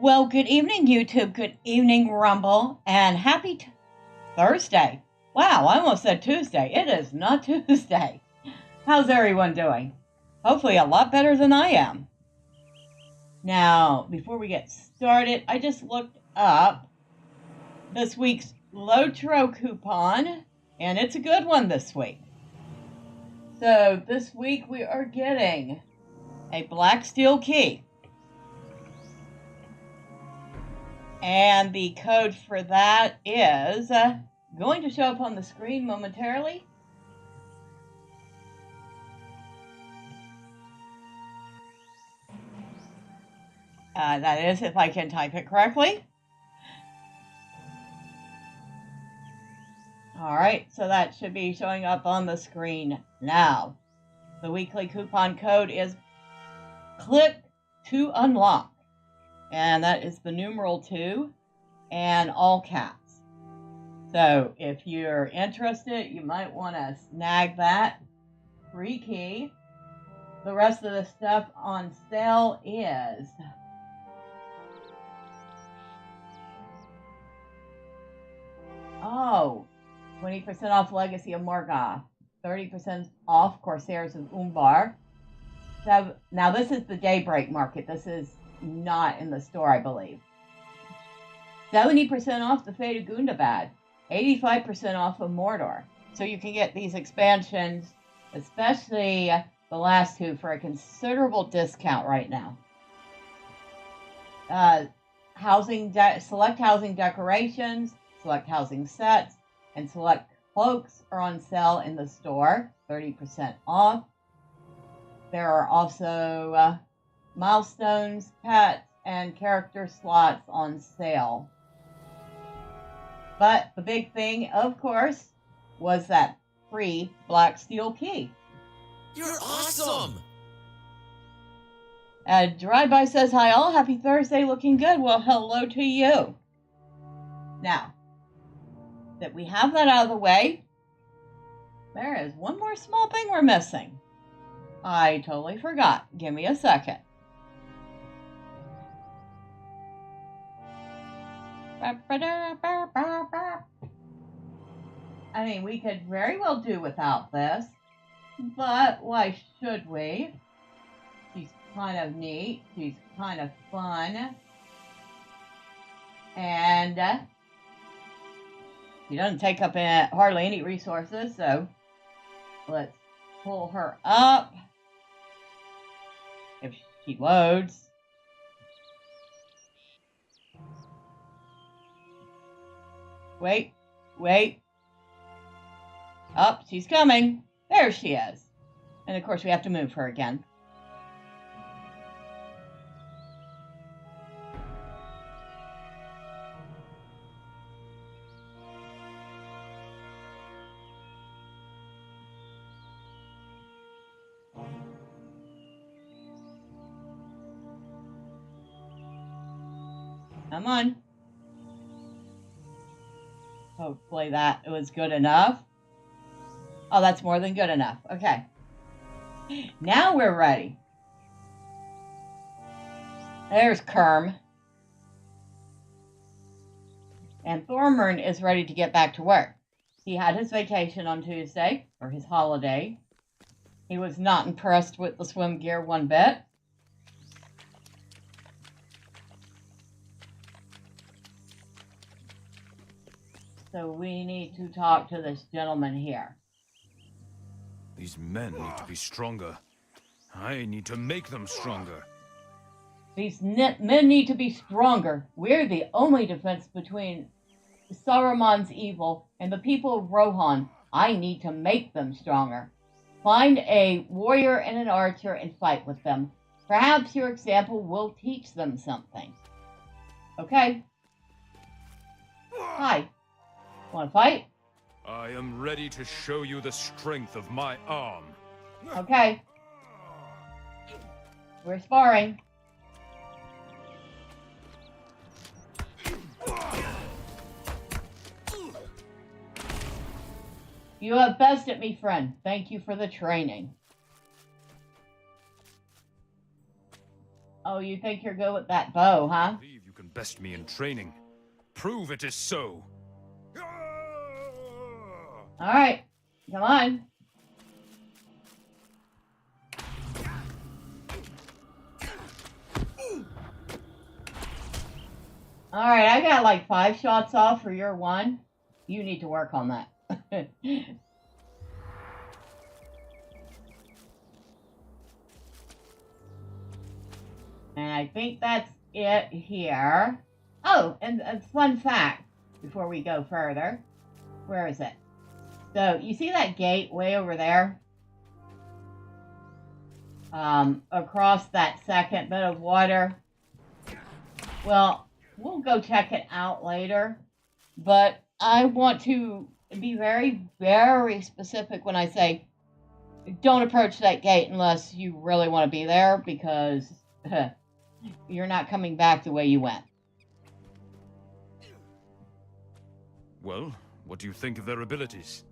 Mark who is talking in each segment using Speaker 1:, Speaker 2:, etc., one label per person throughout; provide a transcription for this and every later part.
Speaker 1: Well, good evening, YouTube. Good evening, Rumble. And happy Thursday. Wow, I almost said Tuesday. It is not Tuesday. How's everyone doing? Hopefully a lot better than I am. Now, before we get started, I just looked up this week's LOTRO coupon, and it's a good one this week. So this week we are getting a black steel key. And the code for that is going to show up on the screen momentarily. That is, if I can type it correctly. All right, so that should be showing up on the screen now. The weekly coupon code is click to unlock. And that is the numeral 2 and all caps. So if you're interested, you might want to snag that free key. The rest of the stuff on sale is oh, 20% off Legacy of Morgoth, 30% off Corsairs of Umbar. So now this is the Daybreak Market. This is not in the store, I believe. 70% off the Fate of Gundabad, 85% off of Mordor. So you can get these expansions, especially the last two, for a considerable discount right now. Select housing decorations, select housing sets, and select cloaks are on sale in the store, 30% off. There are also milestones, pets, and character slots on sale. But the big thing, of course, was that free black steel key.
Speaker 2: You're awesome!
Speaker 1: Drive-by says, hi all, happy Thursday, looking good. Well, hello to you. Now, that we have that out of the way, there is one more small thing we're missing. I totally forgot. Give me a second. I mean, we could very well do without this, but why should we? She's kind of neat. She's kind of fun. And she doesn't take up hardly any resources, so let's pull her up. If she loads. Wait. Up, she's coming. There she is. And of course we have to move her again. Come on. Hopefully that was good enough. Oh, that's more than good enough. Okay. Now we're ready. There's Kerm. And Thormurn is ready to get back to work. He had his vacation on Tuesday, or his holiday. He was not impressed with the swim gear one bit. So we need to talk to this gentleman here.
Speaker 3: These men need to be stronger. I need to make them stronger.
Speaker 1: These men need to be stronger. We're the only defense between Saruman's evil and the people of Rohan. I need to make them stronger. Find a warrior and an archer and fight with them. Perhaps your example will teach them something. Okay. Hi. Want to fight?
Speaker 3: I am ready to show you the strength of my arm.
Speaker 1: Okay. We're sparring. You have bested me, friend. Thank you for the training. Oh, you think you're good with that bow, huh?
Speaker 3: I believe you best me in training. Prove it is so.
Speaker 1: Alright, come on. Alright, I got like 5 shots off for your 1. You need to work on that. And I think that's it here. Oh, and a fun fact before we go further. Where is it? So, you see that gate way over there? Across that second bit of water? Well, we'll go check it out later. But I want to be very, very specific when I say don't approach that gate unless you really want to be there, because you're not coming back the way you went.
Speaker 3: Well, what do you think of their abilities?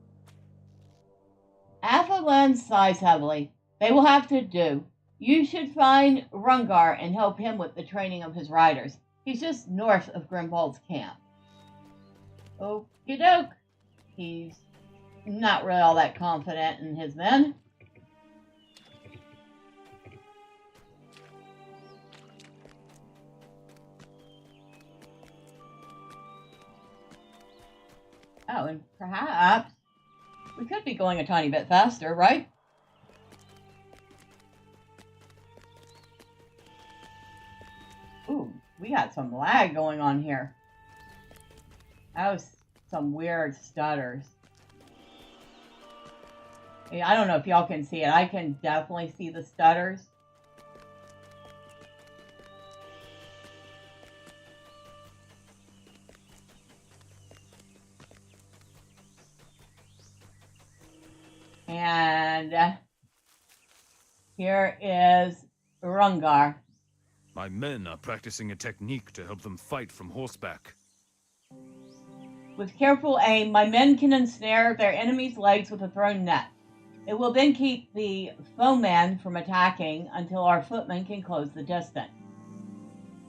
Speaker 1: Athelin sighs heavily. They will have to do. You should find Rungar and help him with the training of his riders. He's just north of Grimwald's camp. Okie doke. He's not really all that confident in his men. Oh, and perhaps we could be going a tiny bit faster, right? Ooh, we got some lag going on here. That was some weird stutters. I don't know if y'all can see it. I can definitely see the stutters. And here is Rungar.
Speaker 3: My men are practicing a technique to help them fight from horseback.
Speaker 1: With careful aim, my men can ensnare their enemy's legs with a thrown net. It will then keep the foeman from attacking until our footmen can close the distance.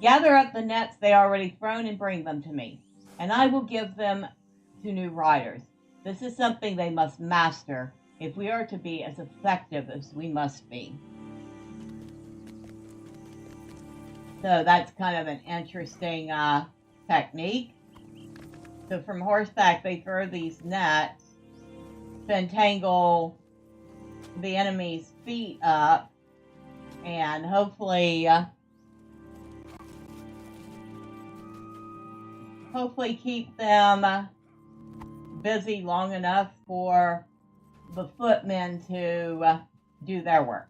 Speaker 1: Gather up the nets they already thrown and bring them to me, and I will give them to new riders. This is something they must master if we are to be as effective as we must be. So that's kind of an interesting technique. So from horseback, they throw these nets to entangle the enemy's feet up, and hopefully keep them busy long enough for the footmen to do their work.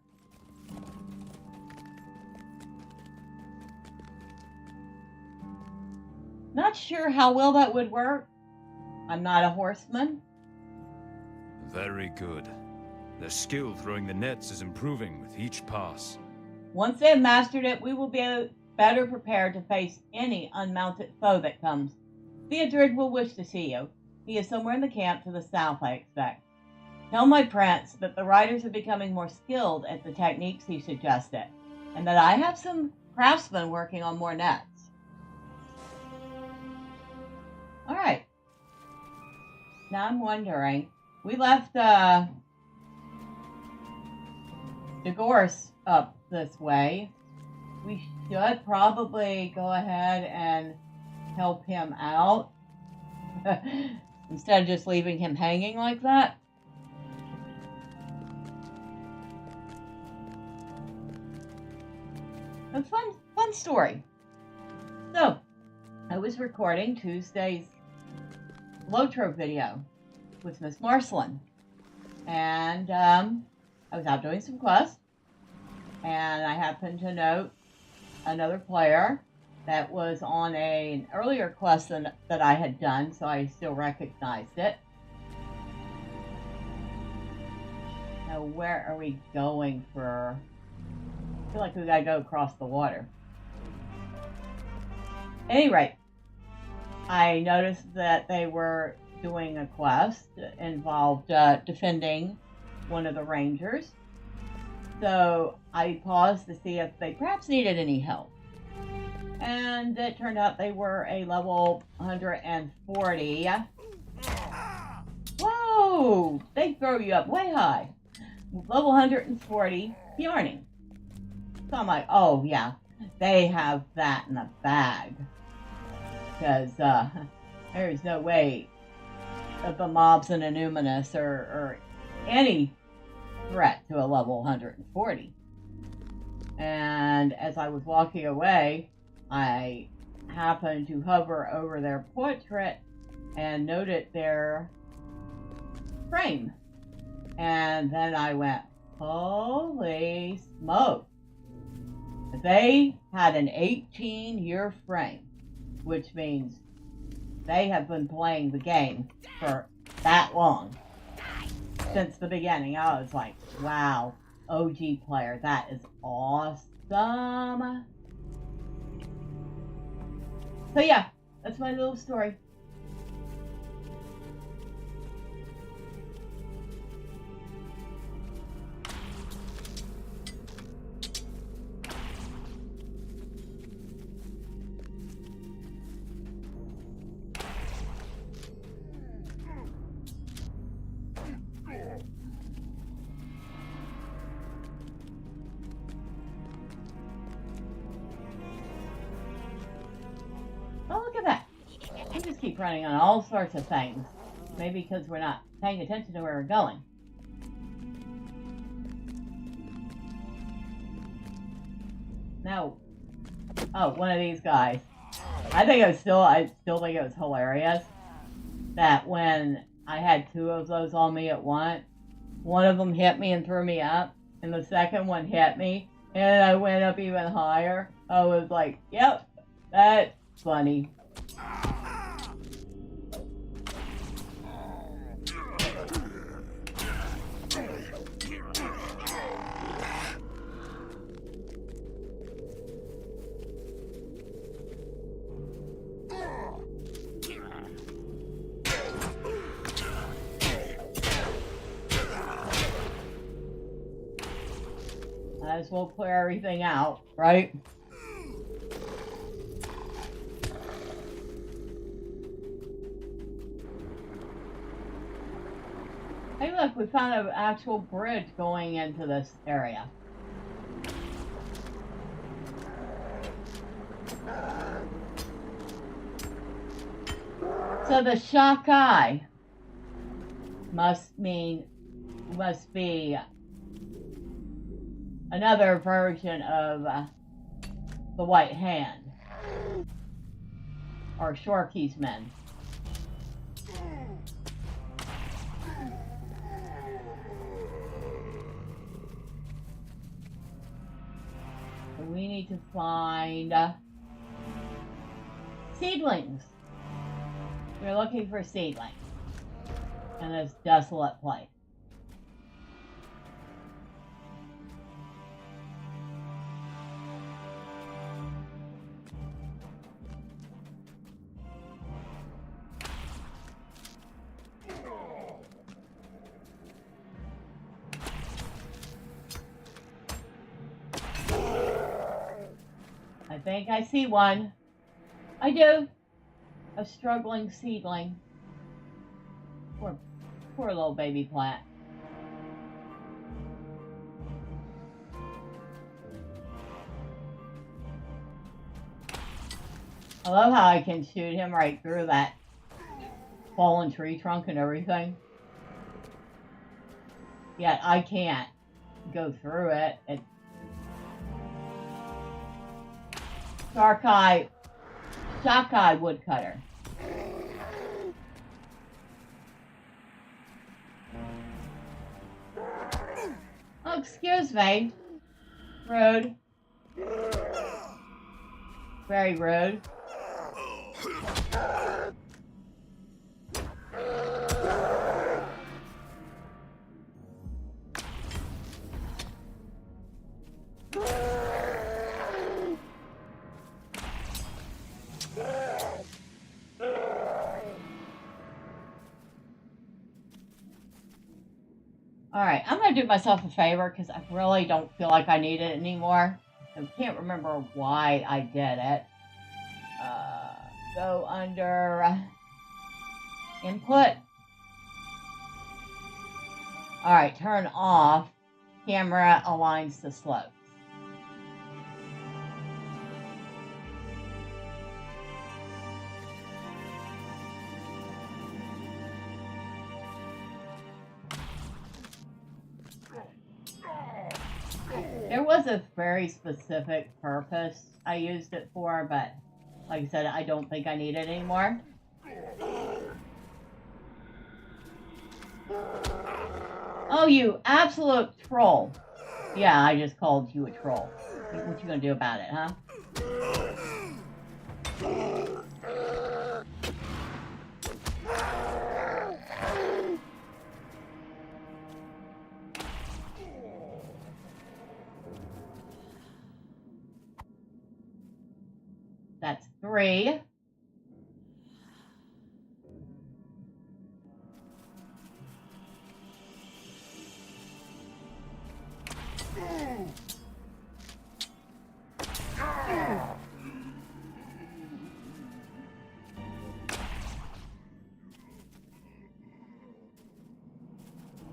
Speaker 1: Not sure how well that would work. I'm not a horseman.
Speaker 3: Very good. Their skill throwing the nets is improving with each pass.
Speaker 1: Once they have mastered it, we will be better prepared to face any unmounted foe that comes. Theodred will wish to see you. He is somewhere in the camp to the south, I expect. Tell my prince that the riders are becoming more skilled at the techniques he suggested, and that I have some craftsmen working on more nets. Alright. Now I'm wondering, we left Dagoras up this way. We should probably go ahead and help him out instead of just leaving him hanging like that. A fun story. So, I was recording Tuesday's LOTRO video with Miss Marcelin, and I was out doing some quests, and I happened to note another player that was on an earlier quest that I had done, so I still recognized it. Now, where are we going for? I feel like we gotta go across the water. At any rate, I noticed that they were doing a quest that involved defending one of the rangers. So I paused to see if they perhaps needed any help. And it turned out they were a level 140. Whoa! They throw you up way high. Level 140 yarning. So I'm like, oh yeah, they have that in the bag. Because there's no way that the mobs in Illuminus are any threat to a level 140. And as I was walking away, I happened to hover over their portrait and noted their frame. And then I went, holy smoke. They had an 18-year frame, which means they have been playing the game for that long. Since the beginning. I was like, wow, OG player, that is awesome. So yeah, that's my little story. Oh, look at that. We just keep running on all sorts of things. Maybe because we're not paying attention to where we're going. Now, oh, one of these guys. I still think it was hilarious that when I had two of those on me at once, one of them hit me and threw me up, and the second one hit me, and I went up even higher. I was like, yep, that's funny. Might as well clear everything out, right? Hey look, we found an actual bridge going into this area. So the shock eye must be another version of the White Hand, or Shorkey's men. We need to find seedlings. We're looking for seedlings in this desolate place. I think I see one. I do. A struggling seedling. Poor little baby plant. I love how I can shoot him right through that fallen tree trunk and everything. Yet I can't go through it. Shock-eye woodcutter. Oh, excuse me. Rude. Very rude. Alright, I'm going to do myself a favor because I really don't feel like I need it anymore. I can't remember why I did it. go under input. Alright, turn off. Camera aligns to slopes. There was a very specific purpose I used it for, but like I said, I don't think I need it anymore. Oh, you absolute troll. Yeah, I just called you a troll. What you gonna do about it, huh? That's 3.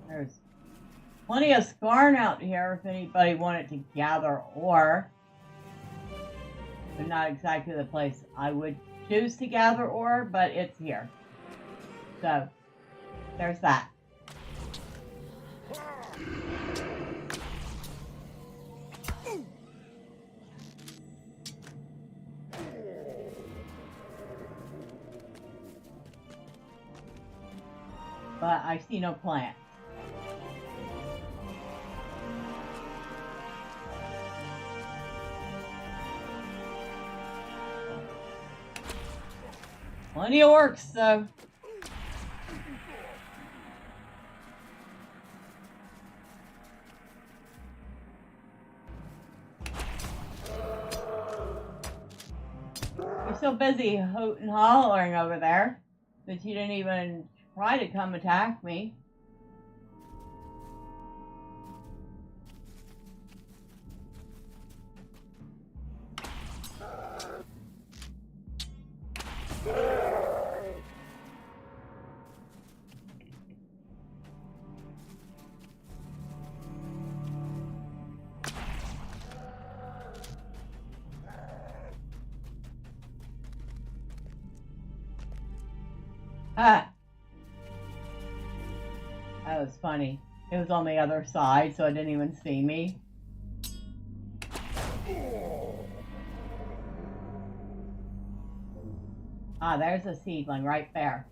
Speaker 1: There's plenty of scarn out here if anybody wanted to gather ore. But not exactly the place I would choose to gather ore, but it's here. So, there's that. But I see no plants. Plenty of orcs, though. You're so busy hooting and hollering over there that you didn't even try to come attack me. Ah. That was funny. It was on the other side, so it didn't even see me. Ah, there's a seedling right there.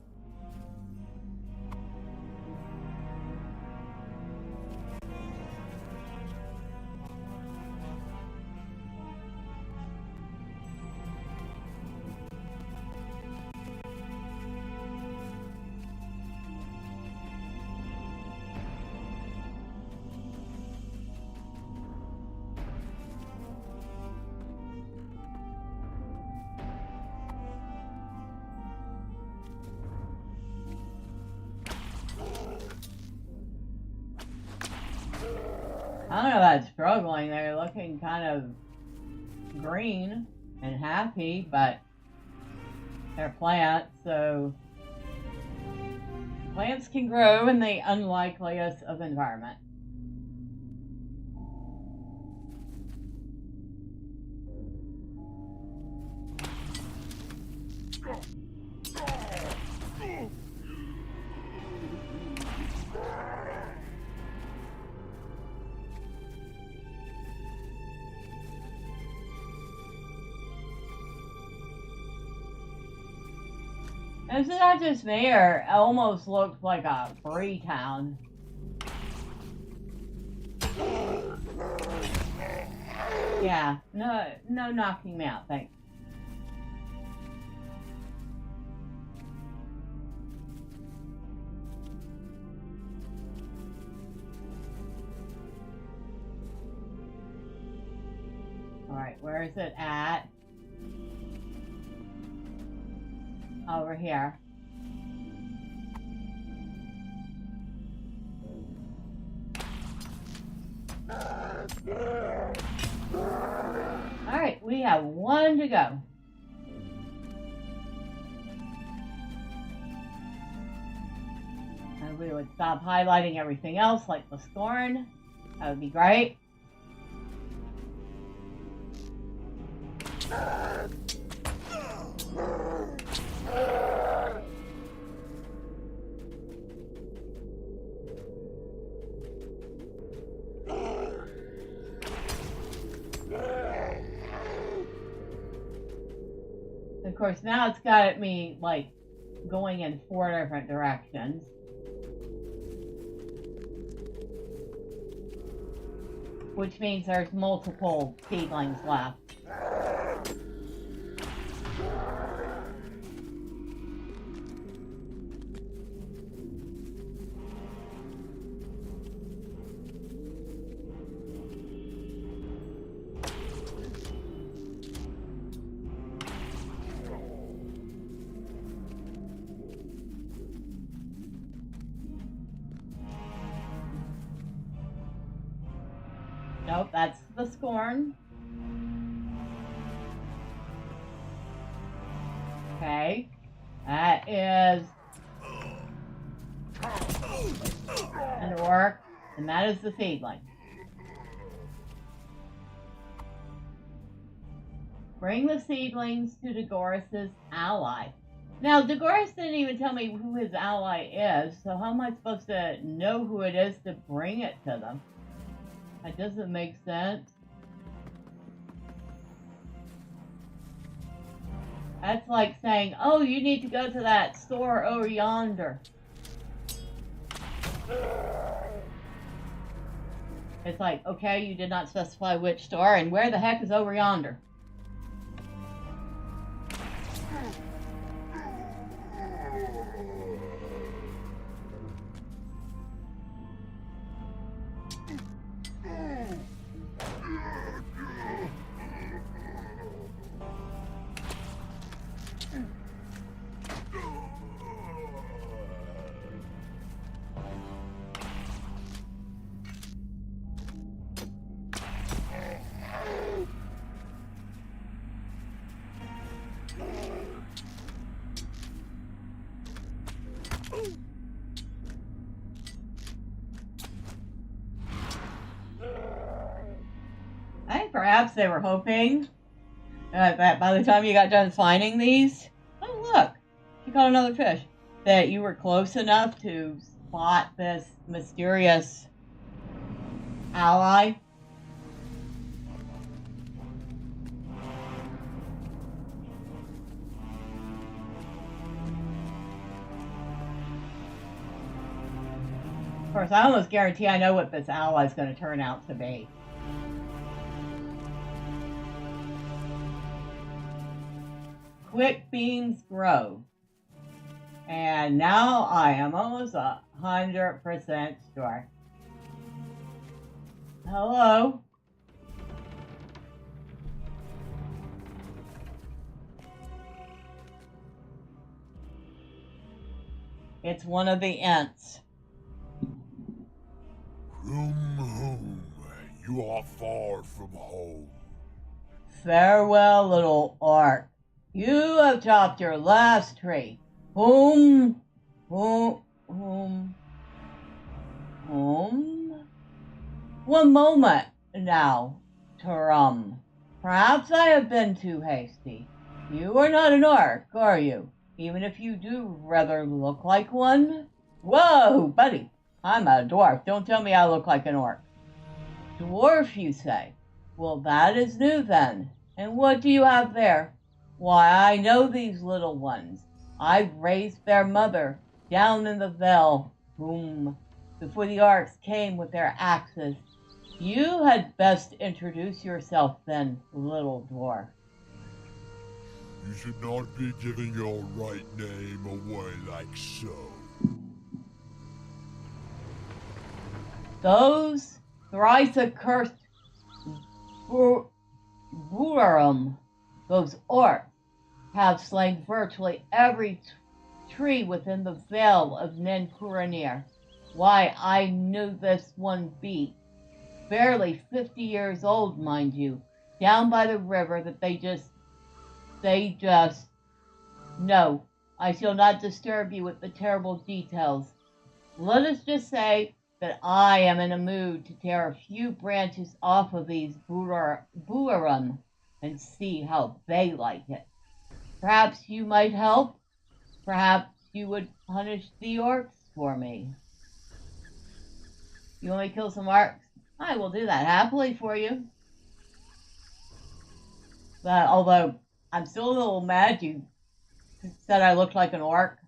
Speaker 1: I don't know about struggling. They're looking kind of green and happy, but they're plants, so plants can grow in the unlikeliest of environment. It's not just me, or it almost looked like a free town. Yeah, no knocking me out, thanks. Alright, where is it at? Over here. Alright, we have 1 to go. If we would stop highlighting everything else, like the scorn, that would be great. Of course, now it's got me, like, going in 4 different directions. Which means there's multiple seedlings left. Nope, that's the scorn. Okay. That is an orc, and that is the seedling. Bring the seedlings to Dagoras' ally. Now, Dagoras didn't even tell me who his ally is, so how am I supposed to know who it is to bring it to them? That doesn't make sense. That's like saying, oh, you need to go to that store over yonder. It's like, okay, you did not specify which store, and where the heck is over yonder? I think perhaps they were hoping that by the time you got done finding these, oh look, you caught another fish, that you were close enough to spot this mysterious ally. Of course, I almost guarantee I know what this ally is going to turn out to be. Quick beams grow. And now I am almost 100% sure. Hello? It's one of the Ents.
Speaker 4: You are far from home.
Speaker 1: Farewell, little orc. You have chopped your last tree. Home. One moment now, Turum. Perhaps I have been too hasty. You are not an orc, are you? Even if you do rather look like one? Whoa, buddy. I'm a dwarf. Don't tell me I look like an orc. Dwarf, you say? Well, that is new then. And what do you have there? Why, I know these little ones. I've raised their mother down in the Vale, before the orcs came with their axes. You had best introduce yourself then, little dwarf.
Speaker 4: You should not be giving your right name away like so.
Speaker 1: Those thrice accursed Rohirrim, those orcs, have slain virtually every tree within the Vale of Nen Kuranir. Why, I knew this one beat, barely 50 years old, mind you, down by the river that they just, no, I shall not disturb you with the terrible details. Let us just say that I am in a mood to tear a few branches off of these Buarum and see how they like it. Perhaps you might help. Perhaps you would punish the orcs for me. You want me to kill some orcs? I will do that happily for you. But although I'm still a little mad you said I looked like an orc.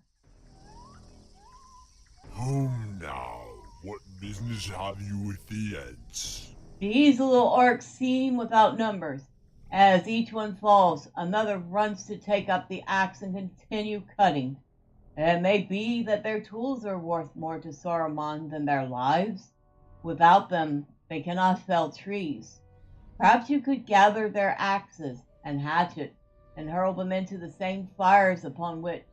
Speaker 4: Home now. What business have you with the Ents?
Speaker 1: These little orcs seem without numbers. As each one falls, another runs to take up the axe and continue cutting. It may be that their tools are worth more to Saruman than their lives. Without them, they cannot fell trees. Perhaps you could gather their axes and hatchets and hurl them into the same fires upon which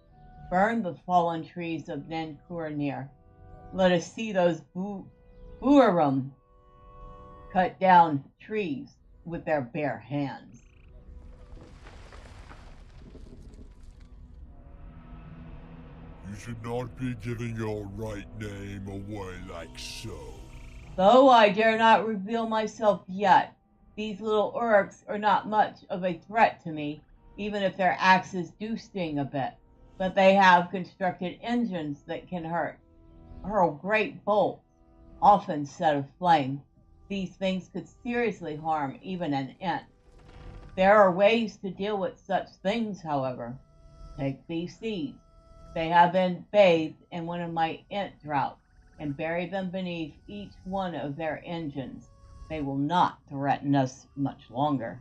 Speaker 1: burn the fallen trees of Nen Kuranir. Let us see those Buarum cut down trees with their bare hands.
Speaker 4: You should not be giving your right name away like so.
Speaker 1: Though I dare not reveal myself yet, these little orcs are not much of a threat to me, even if their axes do sting a bit. But they have constructed engines that can hurl great bolts, often set aflame. These things could seriously harm even an Ent. There are ways to deal with such things, however. Take these seeds. They have been bathed in one of my Ent droughts, and bury them beneath each one of their engines. They will not threaten us much longer.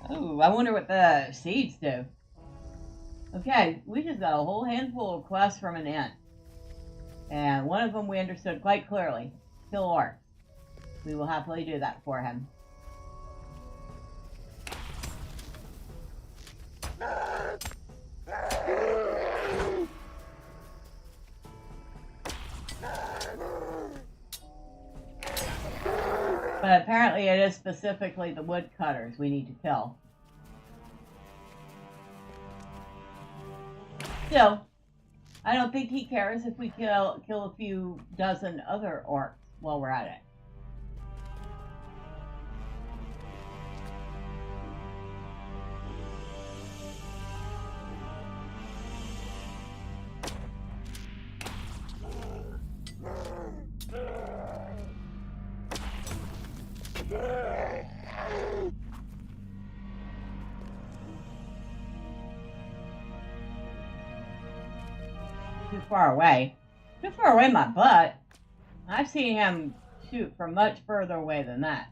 Speaker 1: Oh, I wonder what the seeds do. Okay, we just got a whole handful of quests from an Ent. And one of them we understood quite clearly. Kill orcs. We will happily do that for him. But apparently it is specifically the woodcutters we need to kill. Still, I don't think he cares if we kill a few dozen other orcs while we're at it. Too far away. Too far away my butt. I've seen him shoot from much further away than that.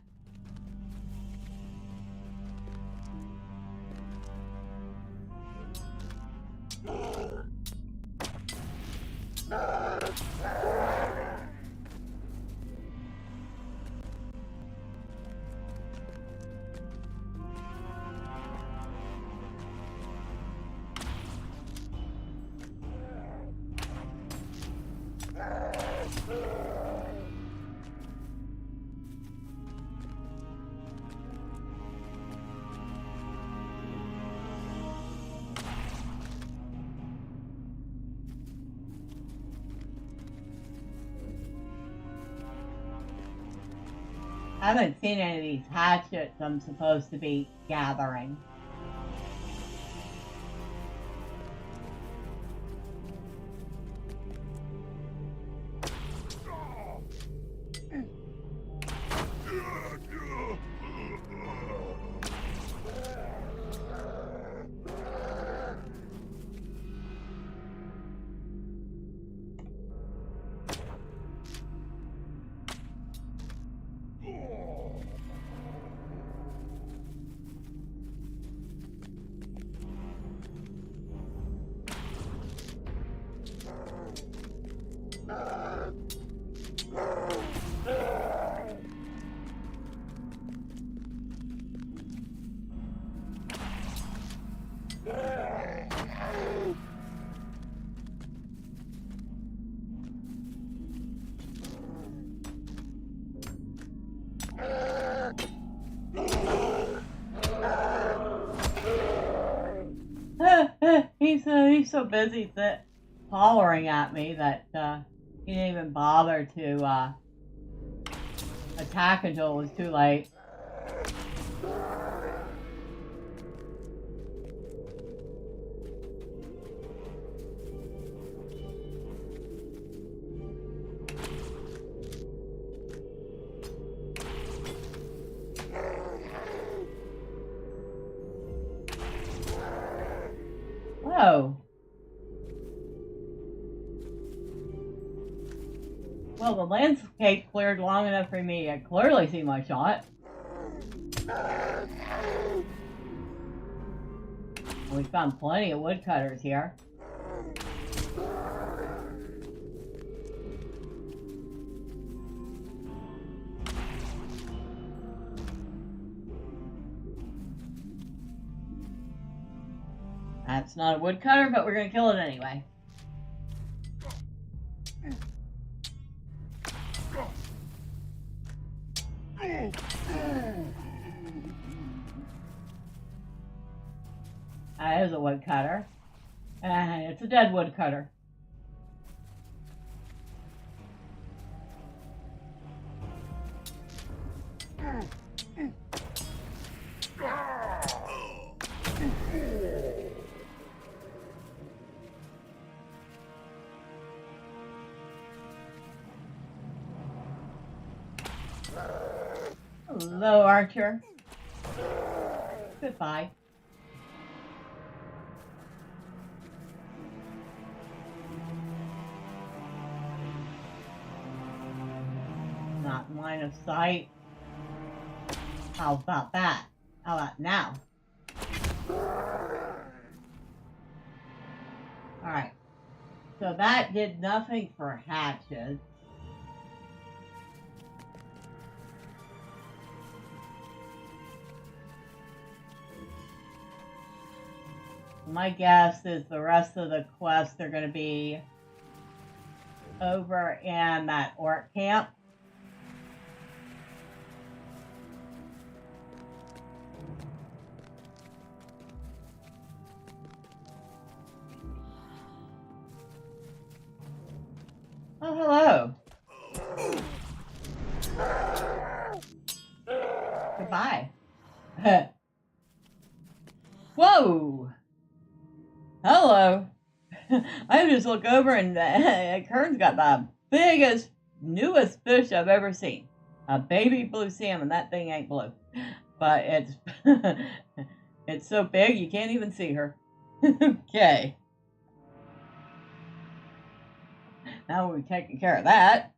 Speaker 1: I haven't seen any of these hatchets I'm supposed to be gathering. He's so busy that hollering at me that he didn't even bother to attack until it was too late. Whoa. Well, the landscape cleared long enough for me to clearly see my shot. We found plenty of woodcutters here. That's not a woodcutter, but we're gonna kill it anyway. That is a woodcutter. And it's a dead woodcutter. Hello, Archer. Goodbye. Not in line of sight. How about that? How about now? Alright. So that did nothing for hatches. My guess is the rest of the quests are going to be over in that orc camp. Oh, hello. Goodbye. Whoa! Hello. I just look over and Kern's got the biggest, newest fish I've ever seen. A baby blue salmon. That thing ain't blue. But it's it's so big you can't even see her. Okay. Now we've taken care of that.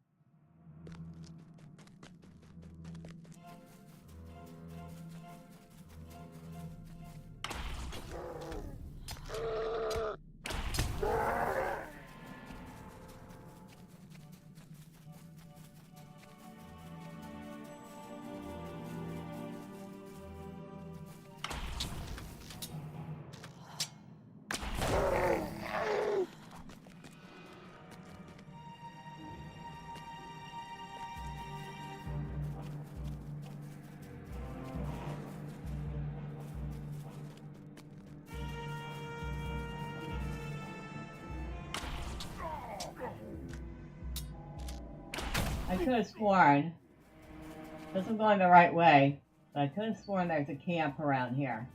Speaker 1: I could have sworn, this is going the right way, but I could have sworn there's a camp around here.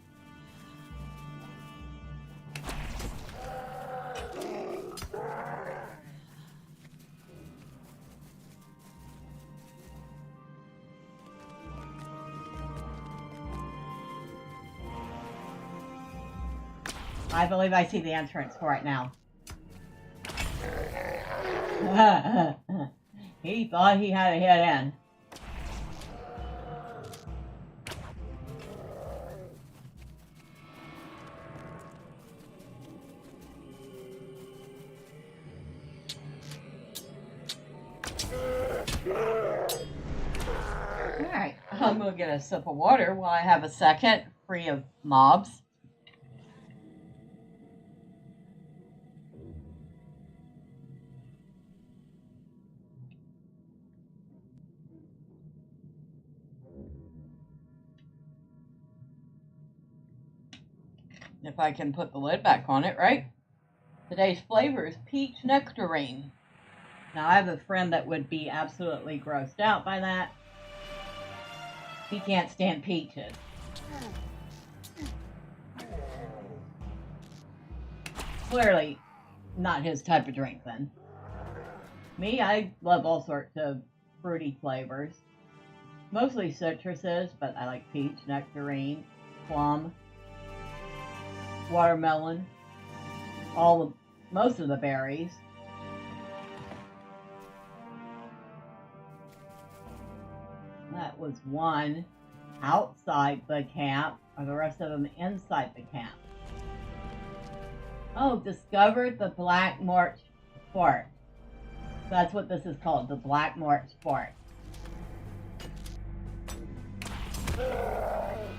Speaker 1: I believe I see the entrance for it now. He thought he had a head in. Alright, I'm gonna get a sip of water while I have a second free of mobs. If I can put the lid back on it, right? Today's flavor is peach nectarine. Now, I have a friend that would be absolutely grossed out by that. He can't stand peaches. Clearly not his type of drink then. Me, I love all sorts of fruity flavors. Mostly citruses, but I like peach, nectarine, plum, watermelon, most of the berries. That was one outside the camp, or the rest of them inside the camp. Oh, discovered the Black March Fort. That's what this is called, the Black March Fort.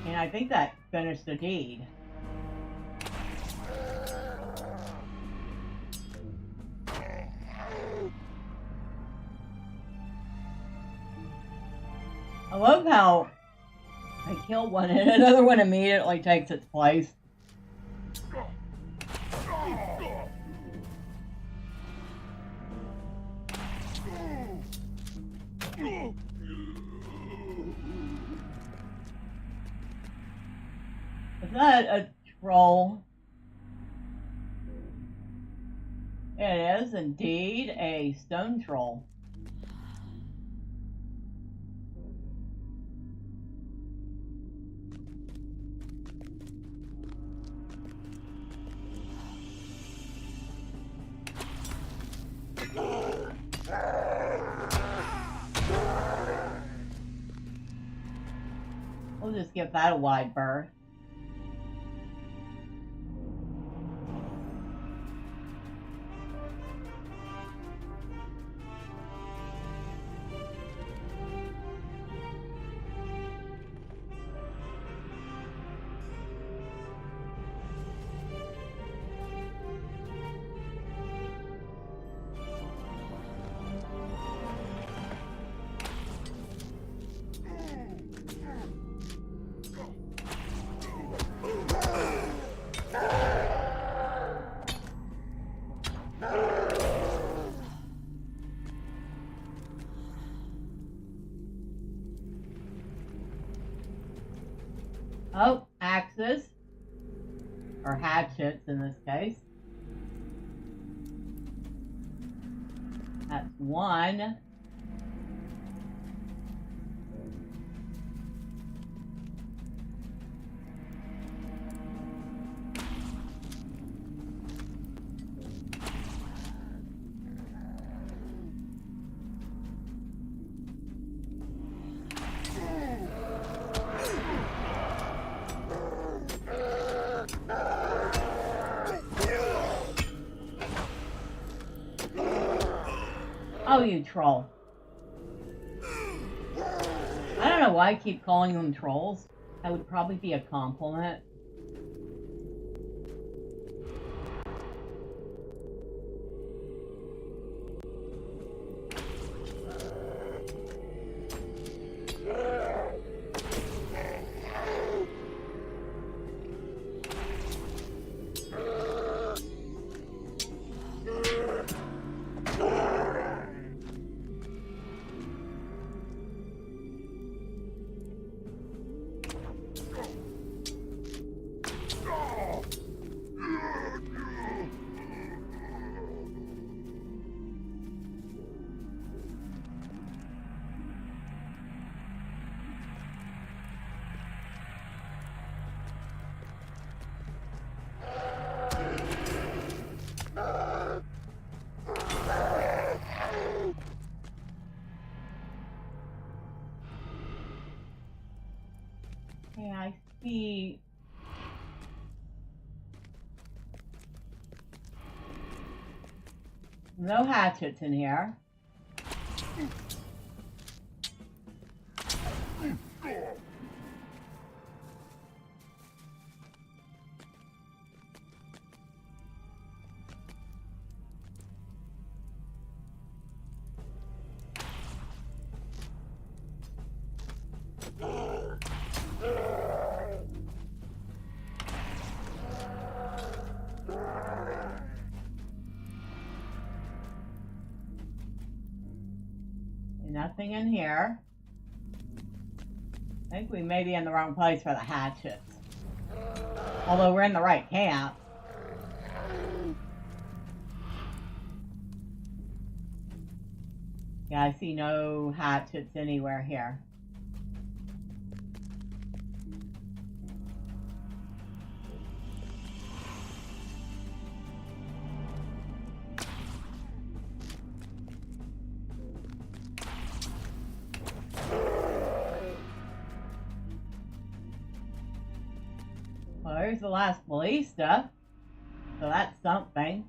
Speaker 1: And I think that finished the deed. I love how I kill one and another one immediately takes its place. Is that a troll? It is indeed a stone troll. We'll just give that a wide berth. Oh, axes. Or hatchets in this case. That's one. Oh, you troll. I don't know why I keep calling them trolls. That would probably be a compliment. Okay, I see. No hatchets in here. nothing in here. I think we may be in the wrong place for the hatchets. Although we're in the right camp. Yeah, I see no hatchets anywhere here. Well, there's the last ballista, so that's something.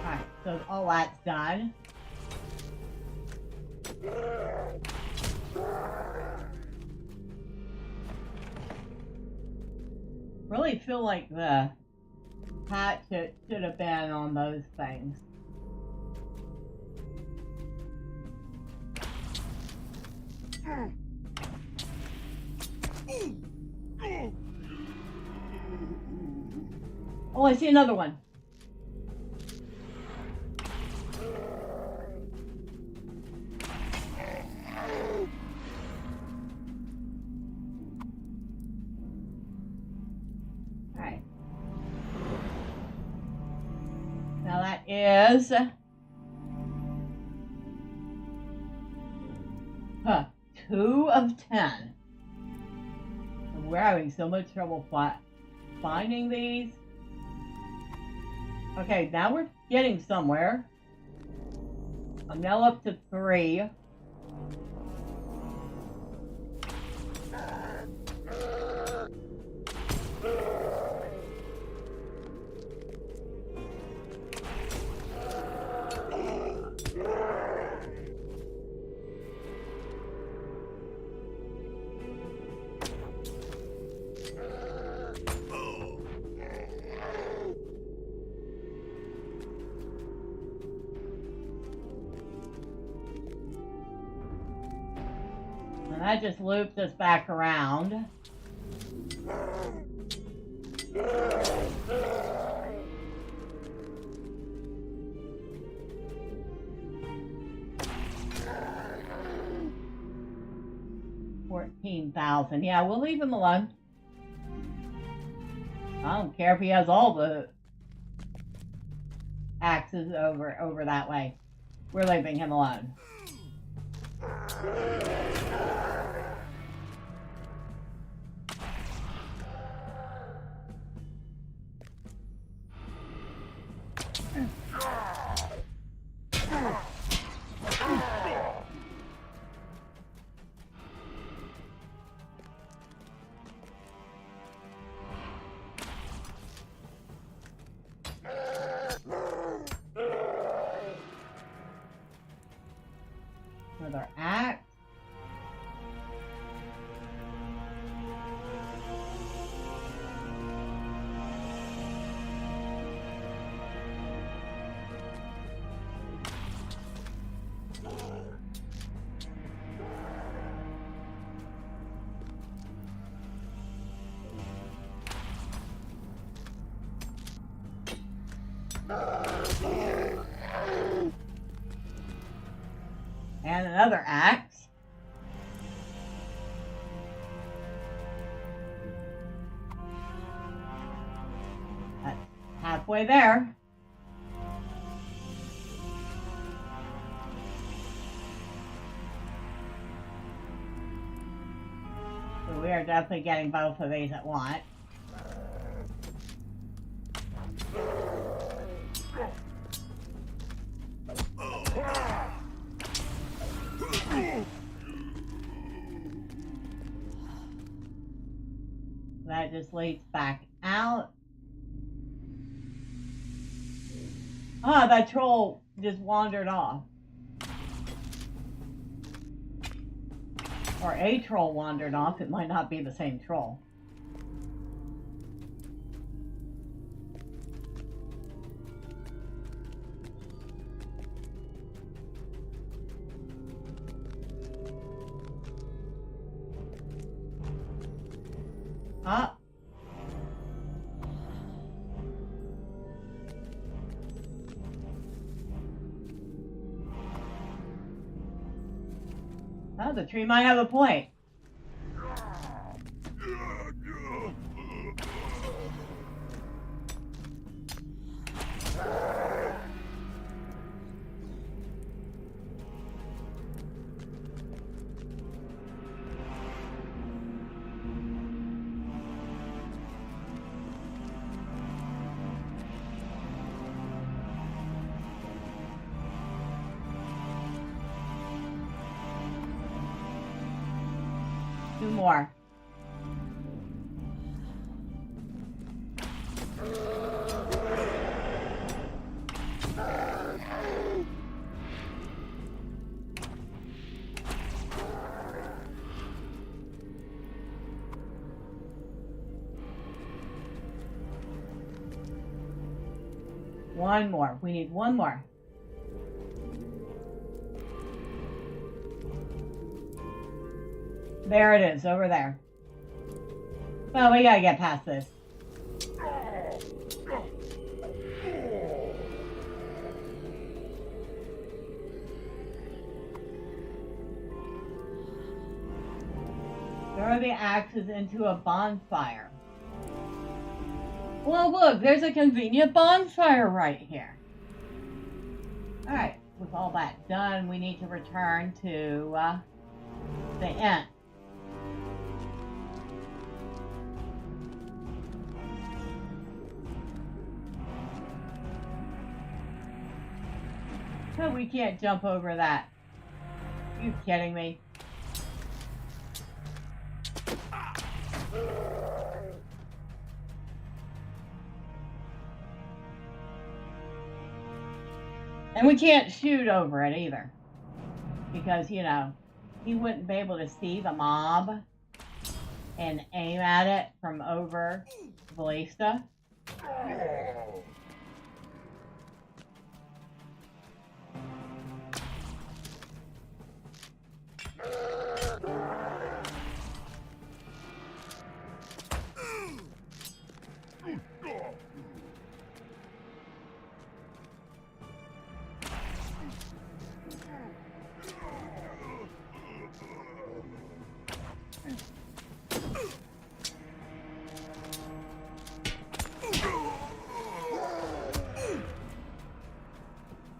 Speaker 1: Alright, so all that's done. Really feel like the hatchet should have been on those things. Oh, I see another one. Alright. Now that is... Huh. 2 of 10. We're having so much trouble finding these. Okay, now we're getting somewhere. I'm now up to 3. And that just loops us back around. $14,000. Yeah, we'll leave him alone. I don't care if he has all the axes over that way. We're leaving him alone. Another axe. And another axe. That's halfway there. So we are definitely getting both of these at once. That just leads back out. Ah, that troll just wandered off. Or a troll wandered off. It might not be the same troll. Ah. Oh, the tree might have a point. Two more. One more. We need one more. There it is, over there. Well, we gotta get past this. Throw the axes into a bonfire. Well, look, there's a convenient bonfire right here. Alright, with all that done, we need to return to the inn. So we can't jump over that. Are you kidding me? And we can't shoot over it either. Because, you know, he wouldn't be able to see the mob and aim at it from over the ballista.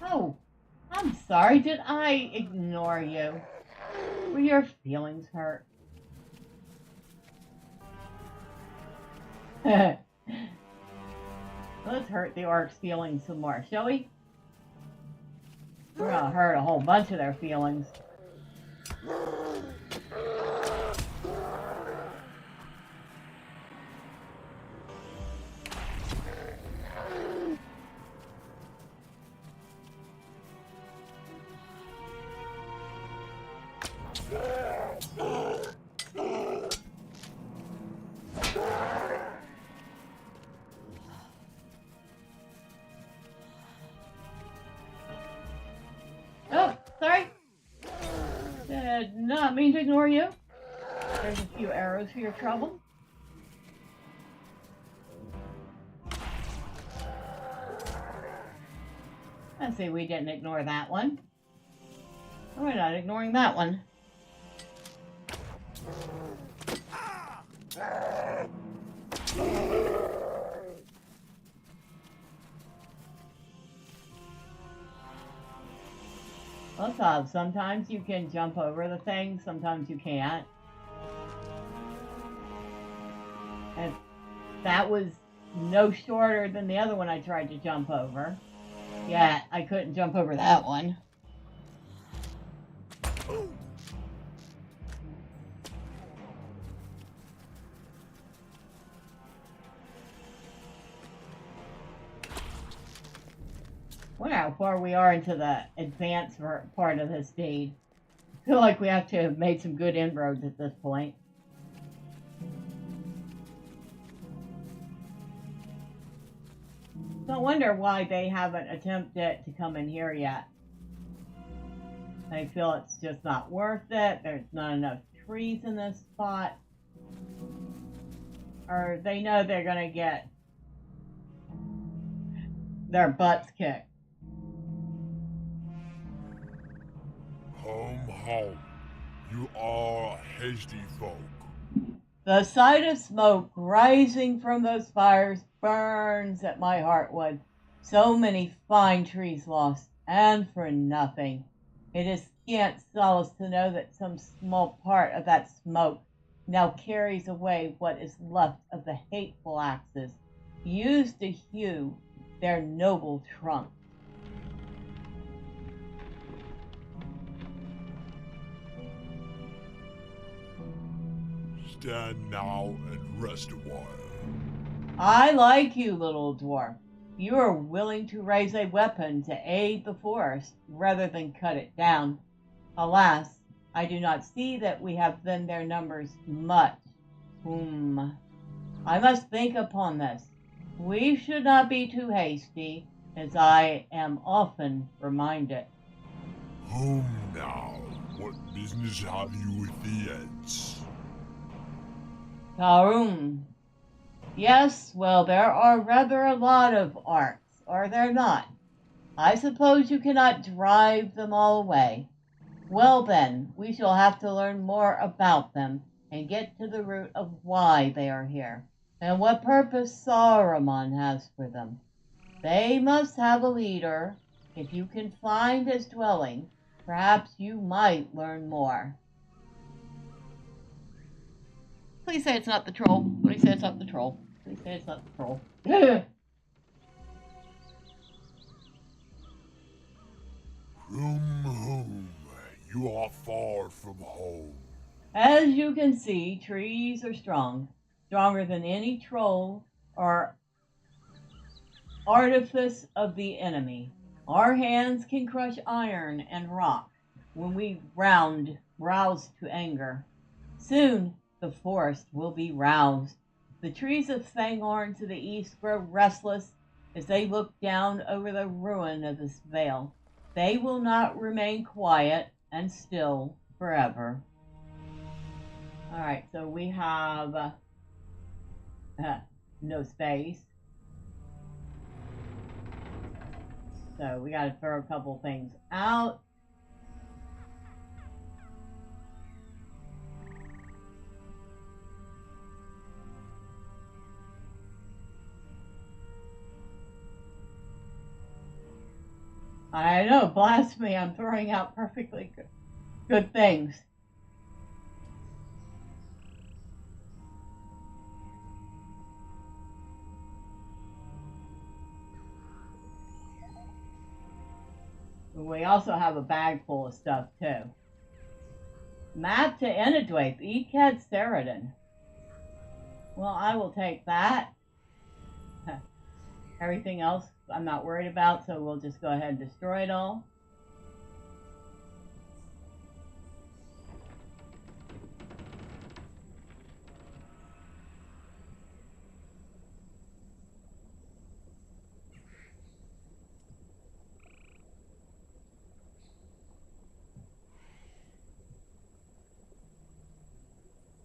Speaker 1: Oh, I'm sorry. Did I ignore you? Were your feelings hurt? Let's hurt the orc's feelings some more, shall we? We're gonna hurt a whole bunch of their feelings. Oh, sorry. Did not mean to ignore you. There's a few arrows for your trouble. I see we didn't ignore that one. We're not ignoring that one. Also, sometimes you can jump over the thing, sometimes you can't. And that was no shorter than the other one I tried to jump over. Yet, I couldn't jump over that one. Wonder how far we are into the advanced part of this deed. feel like we have to have made some good inroads at this point. Don't wonder why they haven't attempted to come in here yet. They feel it's just not worth it. There's not enough trees in this spot. Or they know they're going to get their butts kicked.
Speaker 4: Home, you are hasty folk.
Speaker 1: The sight of smoke rising from those fires burns at my heartwood. So many fine trees lost, and for nothing. It is scant solace to know that some small part of that smoke now carries away what is left of the hateful axes used to hew their noble trunk.
Speaker 4: Stand now and rest a while.
Speaker 1: I like you, little dwarf. You are willing to raise a weapon to aid the forest rather than cut it down. Alas, I do not see that we have thinned their numbers much. I must think upon this. We should not be too hasty, as I am often reminded.
Speaker 4: Home now. What business have you with the Ents?
Speaker 1: Tarum. Yes, well, there are rather a lot of arts, are there not? I suppose you cannot drive them all away. Well then, we shall have to learn more about them and get to the root of why they are here, and what purpose Saruman has for them. They must have a leader. If you can find his dwelling, perhaps you might learn more. Please say it's not the troll. Please say it's not the troll. Please say it's not the troll.
Speaker 4: Home, you are far from home.
Speaker 1: As you can see, trees are strong. Stronger than any troll or artifice of the enemy. Our hands can crush iron and rock when we rouse to anger. Soon the forest will be roused. The trees of Thormurn to the east grow restless as they look down over the ruin of this vale. They will not remain quiet and still forever. Alright, so we have no space. So we gotta throw a couple things out. I know, blasphemy, I'm throwing out perfectly good things. We also have a bag full of stuff, too. Map to Enedwaith, Ekad Therodred. Well, I will take that. Everything else I'm not worried about, so we'll just go ahead and destroy it all.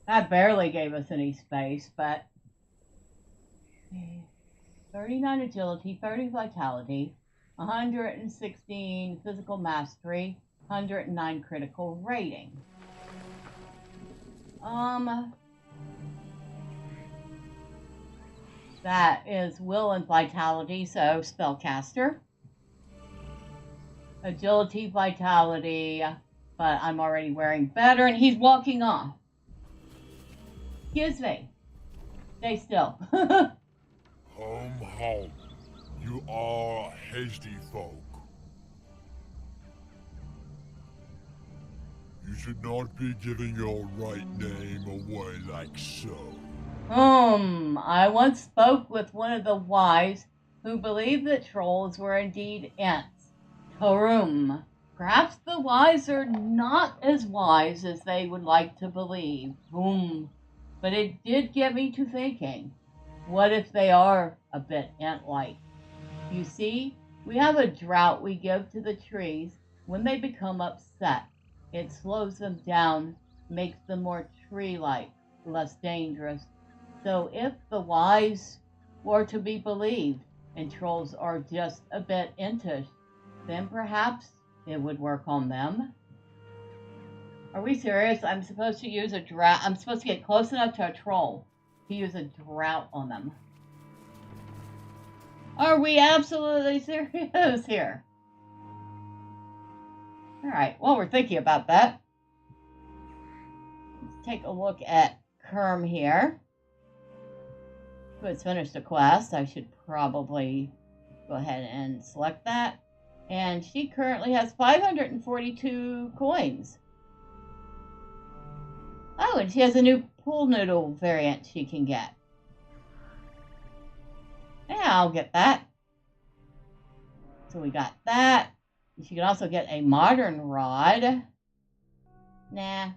Speaker 1: That barely gave us any space, but 39 agility, 30 vitality, 116 physical mastery, 109 critical rating. That is will and vitality, so spellcaster. Agility, vitality, but I'm already wearing better, and he's walking off. Excuse me. Stay still.
Speaker 4: Home, you are hasty folk. You should not be giving your right name away like so.
Speaker 1: I once spoke with one of the wise who believed that trolls were indeed Ents. Tarum. Perhaps the wise are not as wise as they would like to believe. But it did get me to thinking, what if they are a bit ant-like? You see, we have a drought we give to the trees when they become upset. It slows them down, makes them more tree-like, less dangerous. So if the wise were to be believed, and trolls are just a bit entish, then perhaps it would work on them. Are we serious? I'm supposed to use a drought. I'm supposed to get close enough to a troll to use a drought on them. Are we absolutely serious here? Alright, well, we're thinking about that. Let's take a look at Kerm here, who has finished a quest. I should probably go ahead and select that. And she currently has 542 coins. Oh, and she has a new pool noodle variant she can get. Yeah, I'll get that. So we got that. She can also get a modern rod. Nah,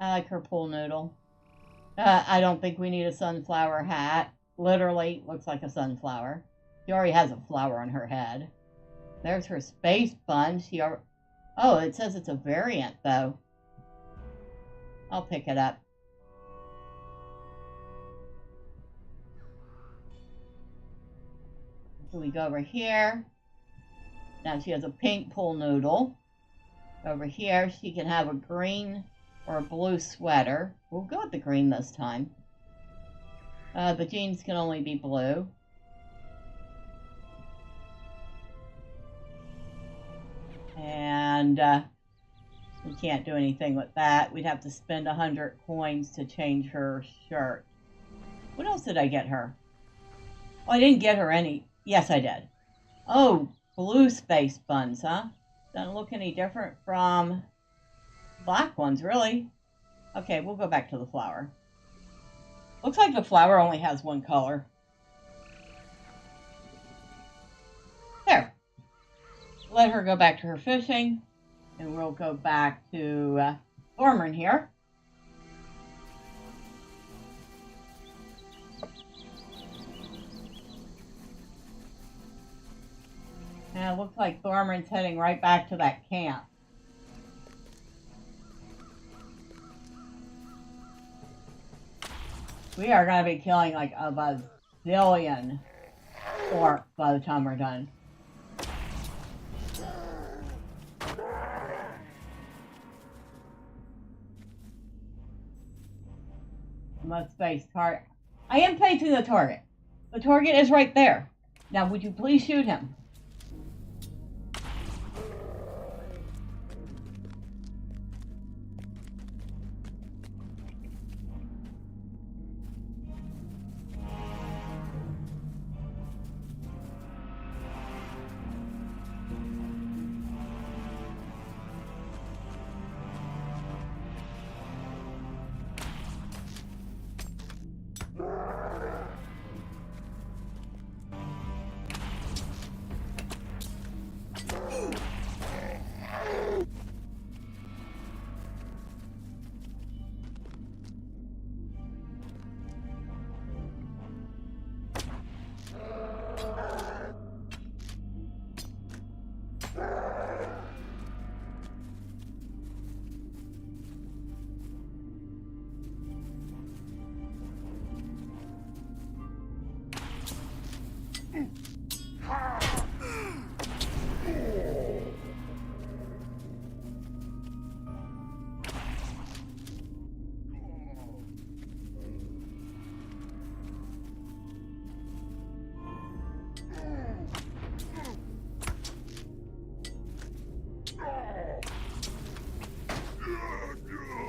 Speaker 1: I like her pool noodle. I don't think we need a sunflower hat. Literally looks like a sunflower. She already has a flower on her head. There's her space sponge. Oh, it says it's a variant, though. I'll pick it up. So we go over here. Now she has a pink pool noodle. Over here, she can have a green or a blue sweater. We'll go with the green this time. The jeans can only be blue. And we can't do anything with that. We'd have to spend 100 coins to change her shirt. What else did I get her? Oh, I didn't get her any. Yes, I did. Oh, blue space buns, huh? Doesn't look any different from black ones, really. Okay, we'll go back to the flower. Looks like the flower only has one color. There. Let her go back to her fishing, and we'll go back to Thormurn here. And it looks like Thormurn's heading right back to that camp. We are going to be killing like a bazillion orcs by the time we're done. Must face target. I am facing the target. The target is right there. Now, would you please shoot him?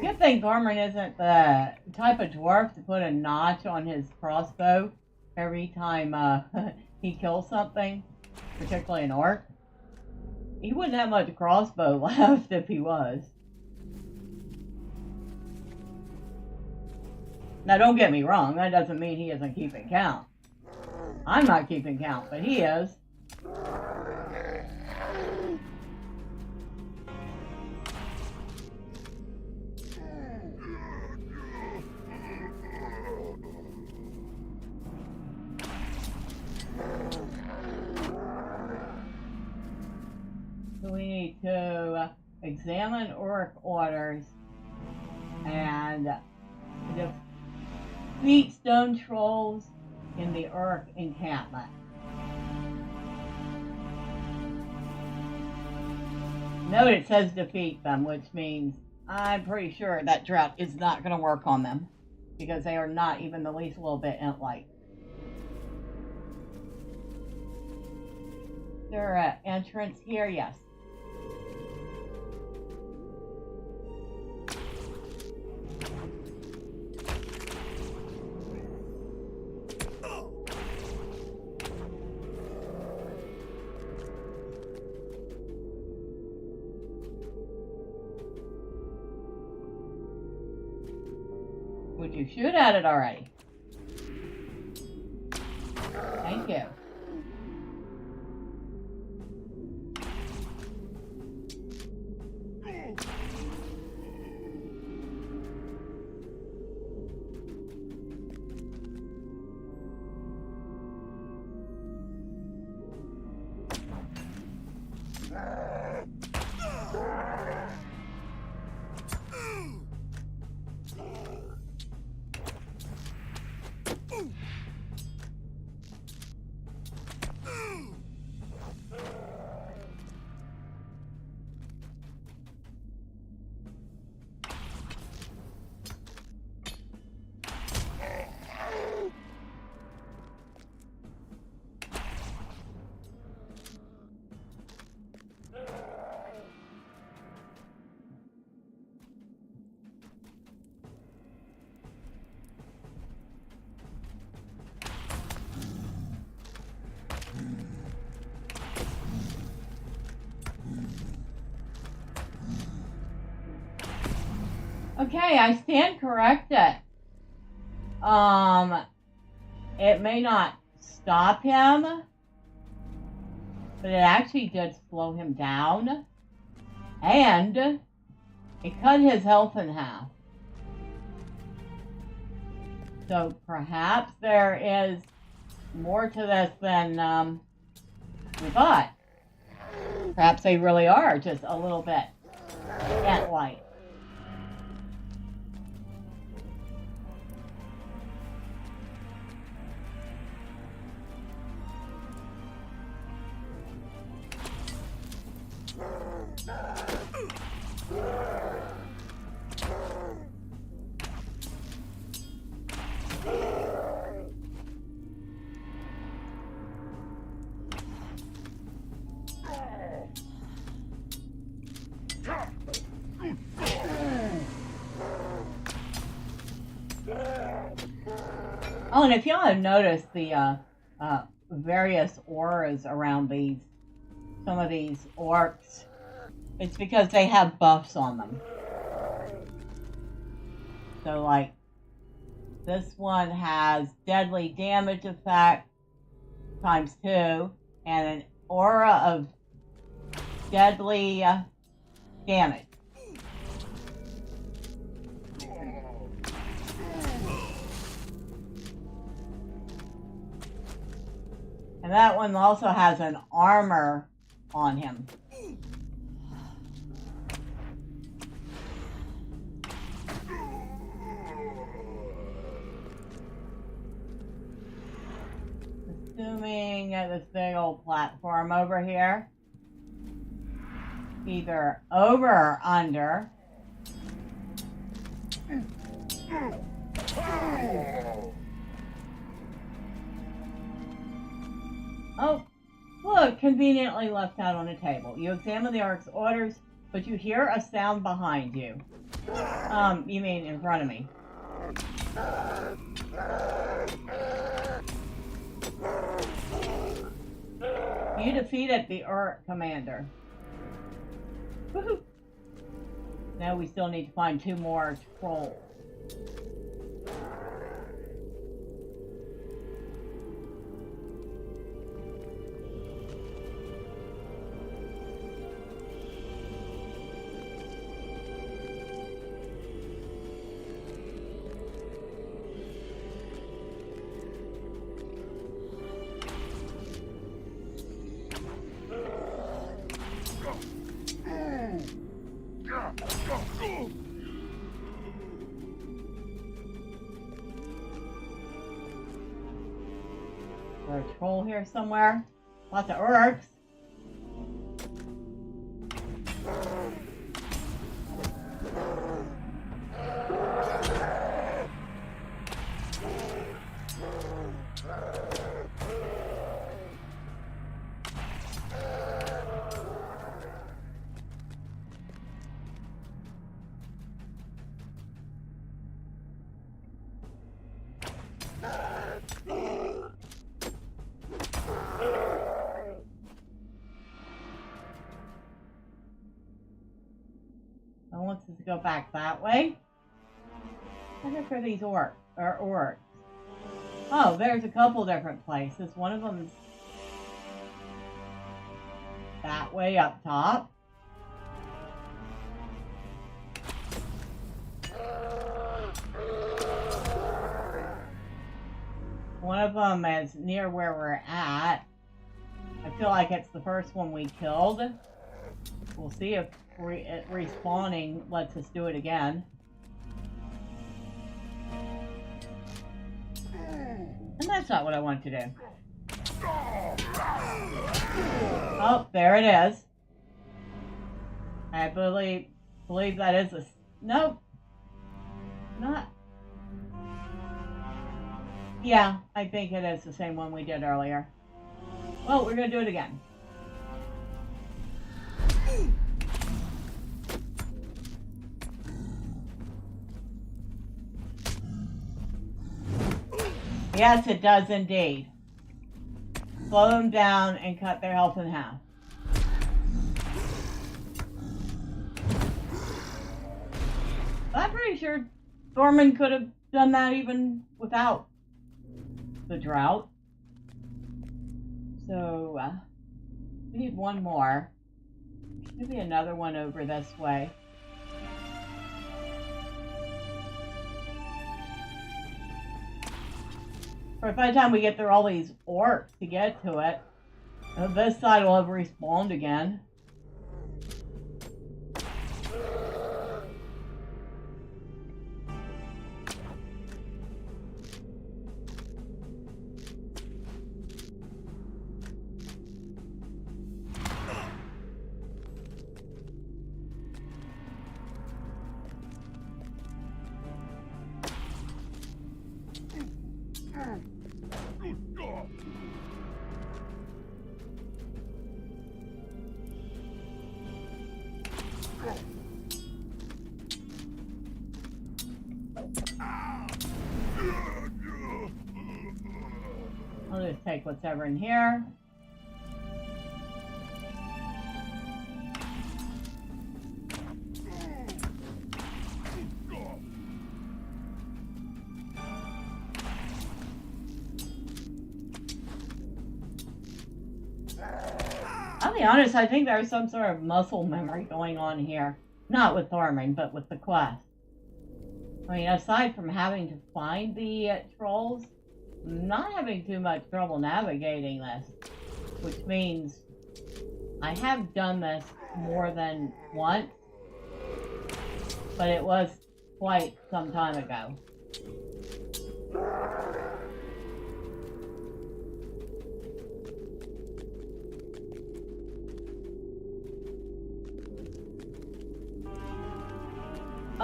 Speaker 1: Good thing Thormurn isn't the type of dwarf to put a notch on his crossbow every time he kills something, particularly an orc. He wouldn't have much crossbow left if he was. Now don't get me wrong, that doesn't mean he isn't keeping count. I'm not keeping count, but he is. So we need to examine orc orders and defeat stone trolls in the orc encampment. Note it says defeat them, which means I'm pretty sure that drought is not going to work on them because they are not even the least little bit ant-like. Is there an entrance here? Yes. Would you shoot at it already? Thank you. Okay, I stand corrected. It may not stop him, but it actually did slow him down, and it cut his health in half. So perhaps there is more to this than we thought. Perhaps they really are just a little bit ant-like. Oh, and if y'all have noticed the various auras around some of these orcs, it's because they have buffs on them. So, like, this one has deadly damage effect times 2, and an aura of deadly damage. And that one also has an armor on him. Assuming this big old platform over here, either over or under. Oh, look, conveniently left out on a table. You examine the orc's orders, but you hear a sound behind you. You mean in front of me. You defeated the orc commander. Woohoo! Now we still need to find 2 more trolls. There's a troll here somewhere. Lots of orcs. I want us to go back that way. Look for these orcs. Oh, there's a couple different places. One of them's that way up top. One of them is near where we're at. I feel like it's the first one we killed. We'll see if respawning lets us do it again. And that's not what I want to do. Oh, there it is. I believe that is a... Nope. Not... Yeah, I think it is the same one we did earlier. Well, we're going to do it again. Yes, it does indeed. Slow them down and cut their health in half. I'm pretty sure Thormurn could have done that even without the drought. So, we need one more. Maybe another one over this way. By the time we get through all these orcs to get to it, this side will have respawned again. I'll just take whatever in here. I'll be honest, I think there's some sort of muscle memory going on here. Not with Thormurn, but with the quest. I mean, aside from having to find the trolls, I'm not having too much trouble navigating this. Which means I have done this more than once, but it was quite some time ago.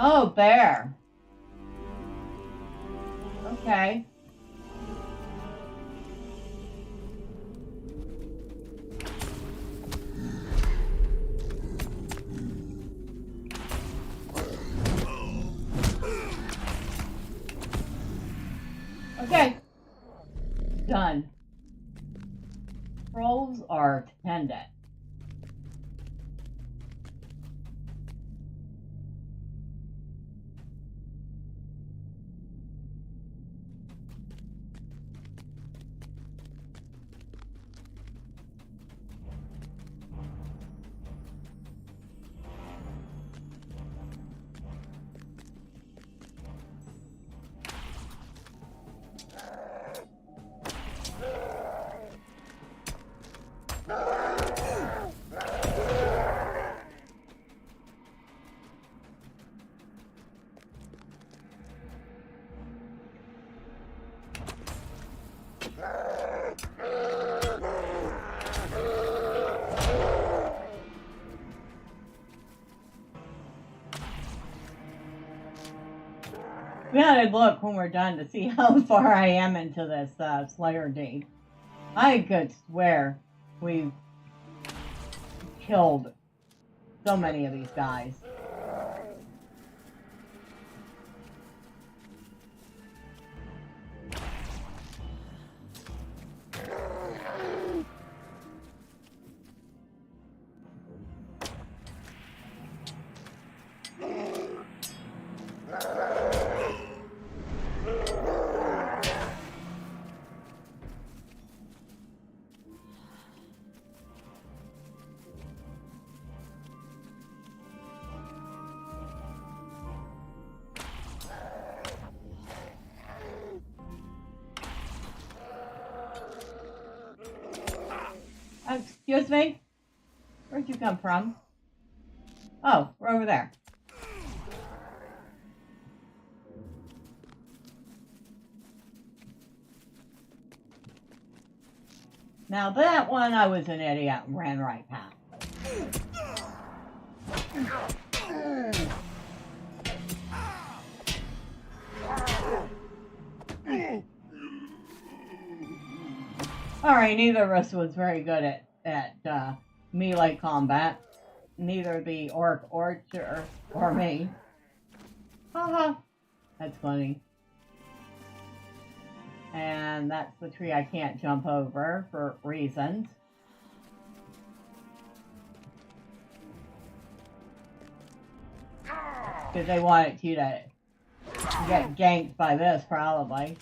Speaker 1: Oh, bear. Okay. Okay. Done. Trolls are tended. We gotta look when we're done to see how far I am into this Slayer deed. I could swear we've killed so many of these guys. Excuse me? Where'd you come from? Oh, we're over there. Now that one, I was an idiot and ran right past. Alright, neither of us was very good at melee combat. Neither the orc archer or me. Haha. That's funny. And that's the tree I can't jump over for reasons. Because they wanted you to get ganked by this, probably.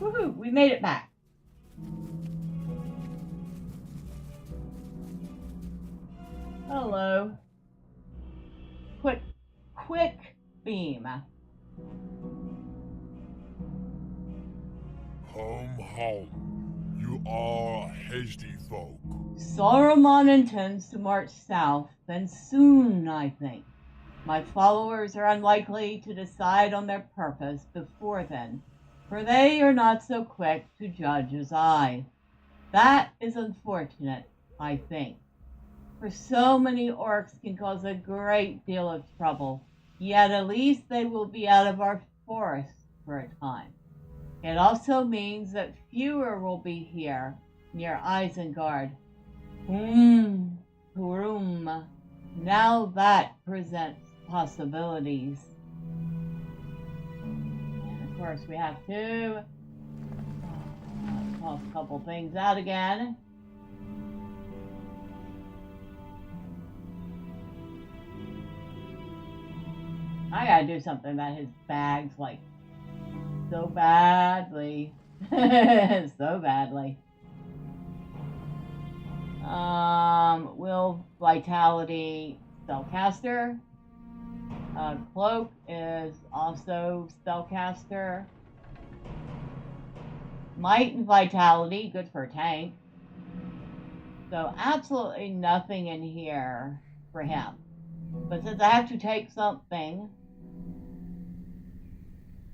Speaker 1: Woohoo! We made it back. Hello. Quick beam.
Speaker 4: Home. You are hasty folk.
Speaker 1: Saruman intends to march south, then soon, I think. My followers are unlikely to decide on their purpose before then, for they are not so quick to judge as I. That is unfortunate, I think, for so many orcs can cause a great deal of trouble, yet at least they will be out of our forest for a time. It also means that fewer will be here, near Isengard. Hurum. Now that presents possibilities. And of course we have to toss a couple things out again. I gotta do something about his bags, like, so badly. So badly. Will Vitality Spellcaster. Cloak is also Spellcaster. Might and Vitality, good for a tank. So absolutely nothing in here for him. But since I have to take something,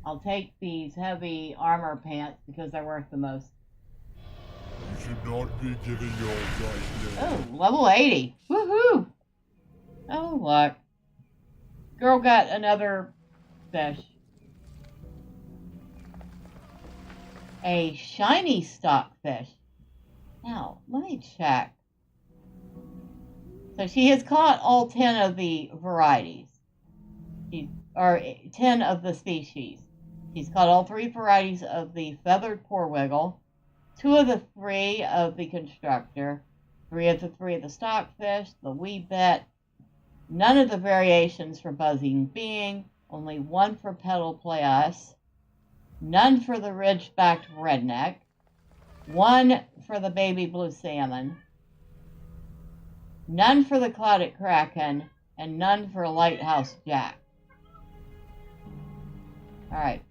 Speaker 1: I'll take these heavy armor pants because they're worth the most.
Speaker 4: You should not be giving your right name.
Speaker 1: Oh, level 80. Woohoo! Oh, look. Girl got another fish. A shiny stockfish. Now, let me check. So she has caught all 10 of the varieties. Or 10 of the species. She's caught all 3 varieties of the feathered porwiggle, 2 of the 3 of the constructor, 3 of the 3 of the stockfish, the weebit, none of the variations for buzzing being, only 1 for petal playas, none for the ridge-backed redneck, 1 for the baby blue salmon, none for the clouded kraken, and none for lighthouse jack. All right.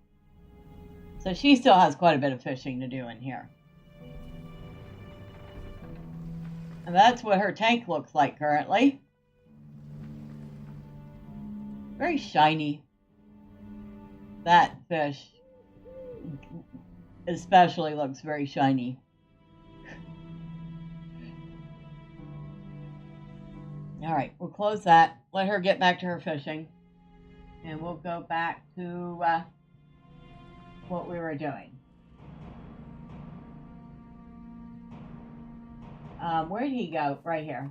Speaker 1: So she still has quite a bit of fishing to do in here. And that's what her tank looks like currently. Very shiny. That fish especially looks very shiny. All right, we'll close that. Let her get back to her fishing. And we'll go back to what we were doing. Where'd he go? Right here.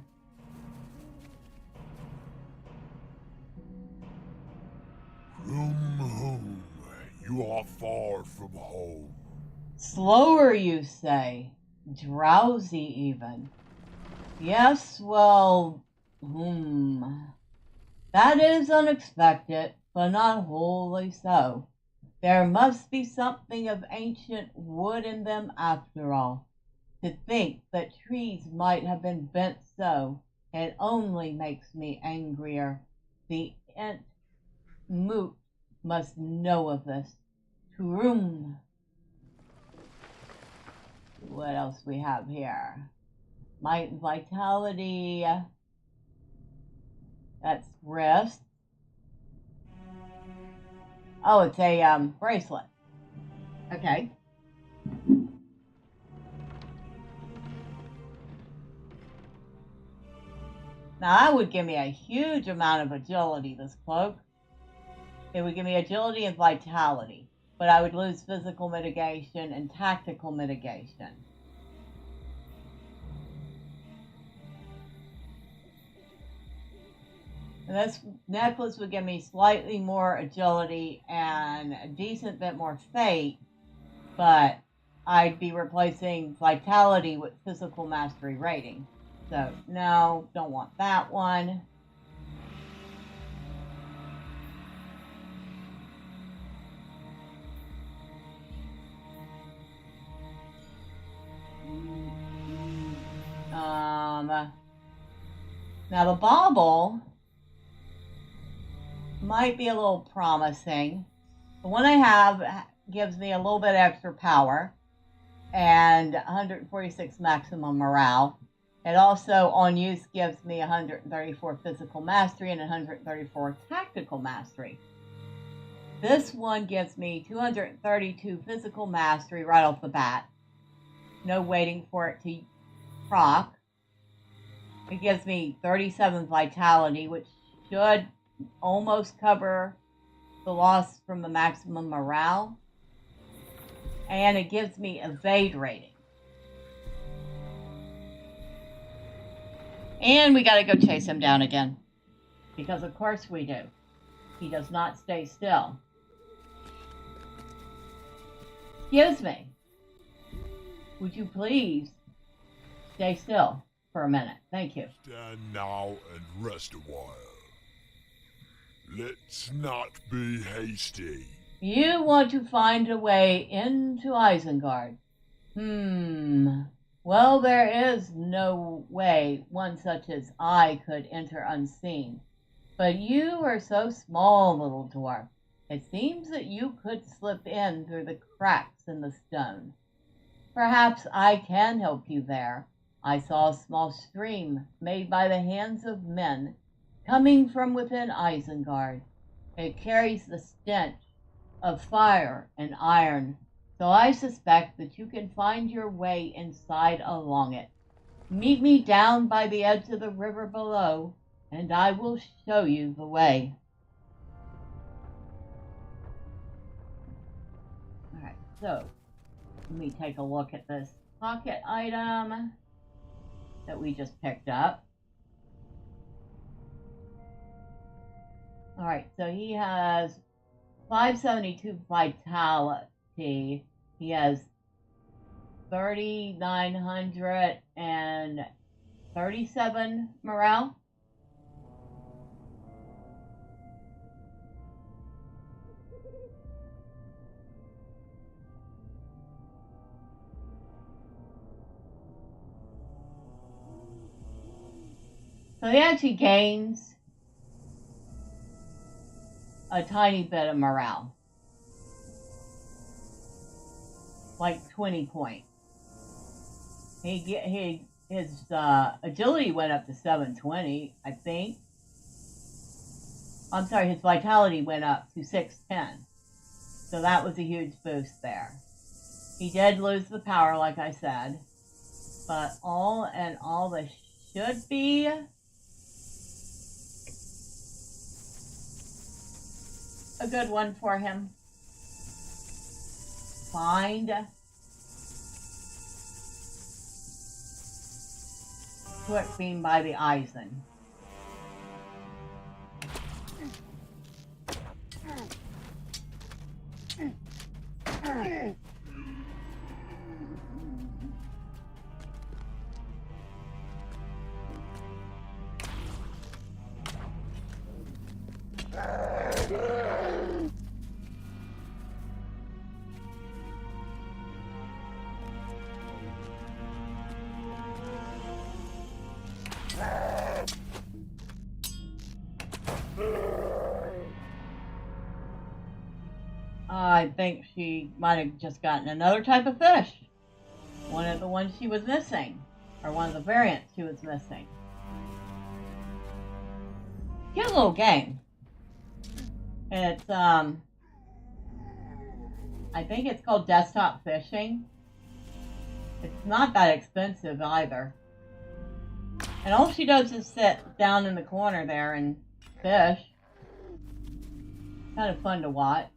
Speaker 4: Home, you are far from home.
Speaker 1: Slower, you say. Drowsy, even. Yes, well, that is unexpected, but not wholly so. There must be something of ancient wood in them after all. To think that trees might have been bent so, it only makes me angrier. The ent moot must know of this. Troom. What else we have here? Might and vitality. That's wrist. Oh, it's a bracelet. Okay. Now that would give me a huge amount of agility, this cloak. It would give me agility and vitality, but I would lose physical mitigation and tactical mitigation. And this necklace would give me slightly more agility and a decent bit more fate, but I'd be replacing vitality with physical mastery rating. So, no, don't want that one. Now the bauble might be a little promising. The one I have gives me a little bit extra power and 146 maximum morale. It also, on use, gives me 134 physical mastery and 134 tactical mastery. This one gives me 232 physical mastery right off the bat. No waiting for it to proc. It gives me 37 vitality, which should almost cover the loss from the maximum morale. And it gives me evade rating. And we gotta go chase him down again. Because of course we do. He does not stay still. Excuse me. Would you please stay still for a minute? Thank you.
Speaker 4: Stand now and rest a while. Let's not be hasty.
Speaker 1: You want to find a way into Isengard. Well, there is no way one such as I could enter unseen. But you are so small, little dwarf. It seems that you could slip in through the cracks in the stone. Perhaps I can help you there. I saw a small stream made by the hands of men coming from within Isengard. It carries the stench of fire and iron, so I suspect that you can find your way inside along it. Meet me down by the edge of the river below, and I will show you the way. Alright, so let me take a look at this pocket item that we just picked up. Alright, so he has 572 vitality. He has 3,937 morale. So he actually gains a tiny bit of morale. Like 20 points. His agility went up to 720, I think. I'm sorry, his vitality went up to 610. So that was a huge boost there. He did lose the power, like I said. But all in all, this should be a good one for him. Find Quick Beam by the Isen. I think she might have just gotten another type of fish. One of the ones she was missing. Or one of the variants she was missing. Cute little game. It's, I think it's called Desktop Fishing. It's not that expensive either. And all she does is sit down in the corner there and fish. Kind of fun to watch.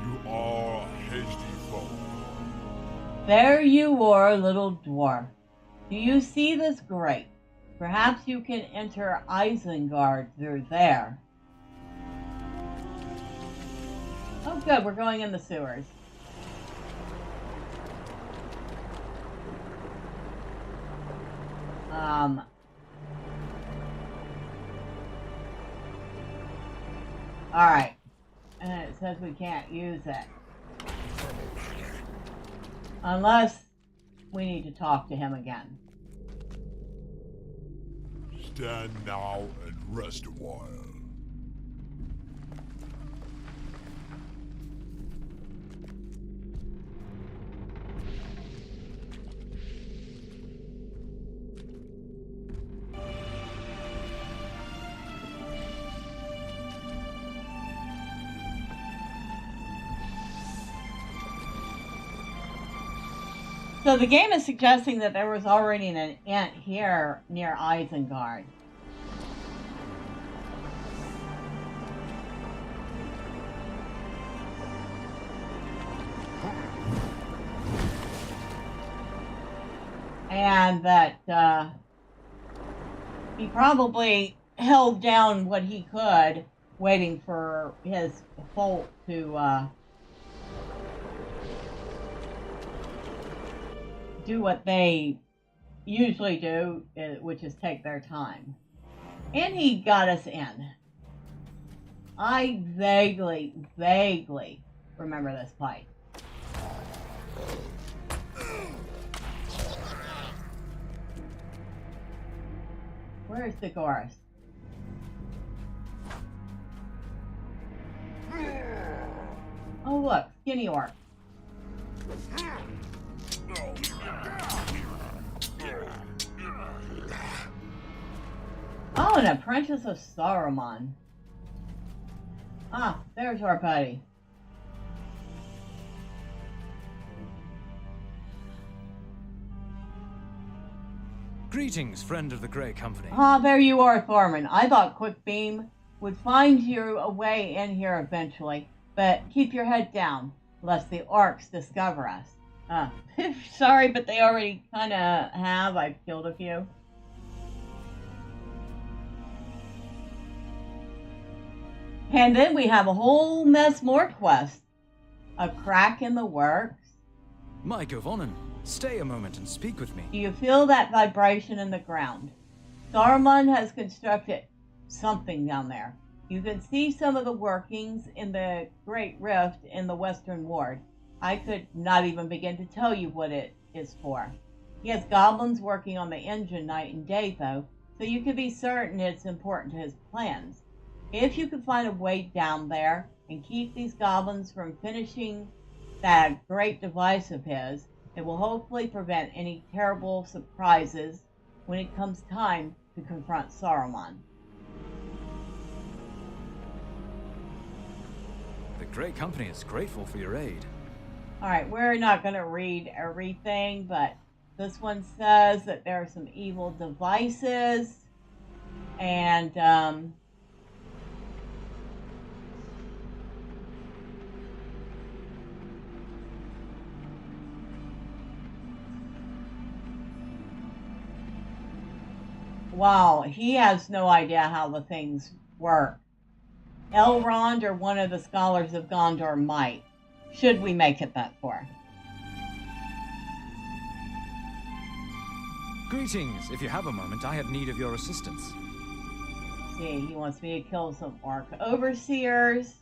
Speaker 4: You are a hasty foe.
Speaker 1: There you are, little dwarf. Do you see this grate? Perhaps you can enter Isengard through there. Oh good, we're going in the sewers. Alright. And it says we can't use it. Unless we need to talk to him again.
Speaker 4: Stand now and rest a while.
Speaker 1: So the game is suggesting that there was already an ant here near Isengard. And that he probably held down what he could, waiting for his folk to do what they usually do, which is take their time. And he got us in. I vaguely remember this fight. Where is Dagoras? Oh look, skinny orc. Oh, an apprentice of Saruman. Ah, there's our buddy.
Speaker 3: Greetings, friend of the Grey Company.
Speaker 1: Ah, there you are, Thormurn. I thought Quick Beam would find you a way in here eventually, but keep your head down, lest the orcs discover us. Sorry, but they already kind of have. I've killed a few. And then we have a whole mess more quests. A crack in the works.
Speaker 3: My Govanen, stay a moment and speak with me.
Speaker 1: Do you feel that vibration in the ground? Saruman has constructed something down there. You can see some of the workings in the Great Rift in the Western Ward. I could not even begin to tell you what it is for. He has goblins working on the engine night and day, though, so you can be certain it's important to his plans. If you can find a way down there and keep these goblins from finishing that great device of his, it will hopefully prevent any terrible surprises when it comes time to confront Saruman.
Speaker 3: The Great Company is grateful for your aid.
Speaker 1: Alright, we're not going to read everything, but this one says that there are some evil devices, and wow, he has no idea how the things work. Elrond or one of the scholars of Gondor might, should we make it that far.
Speaker 3: Greetings. If you have a moment, I have need of your assistance.
Speaker 1: See, he wants me to kill some orc overseers.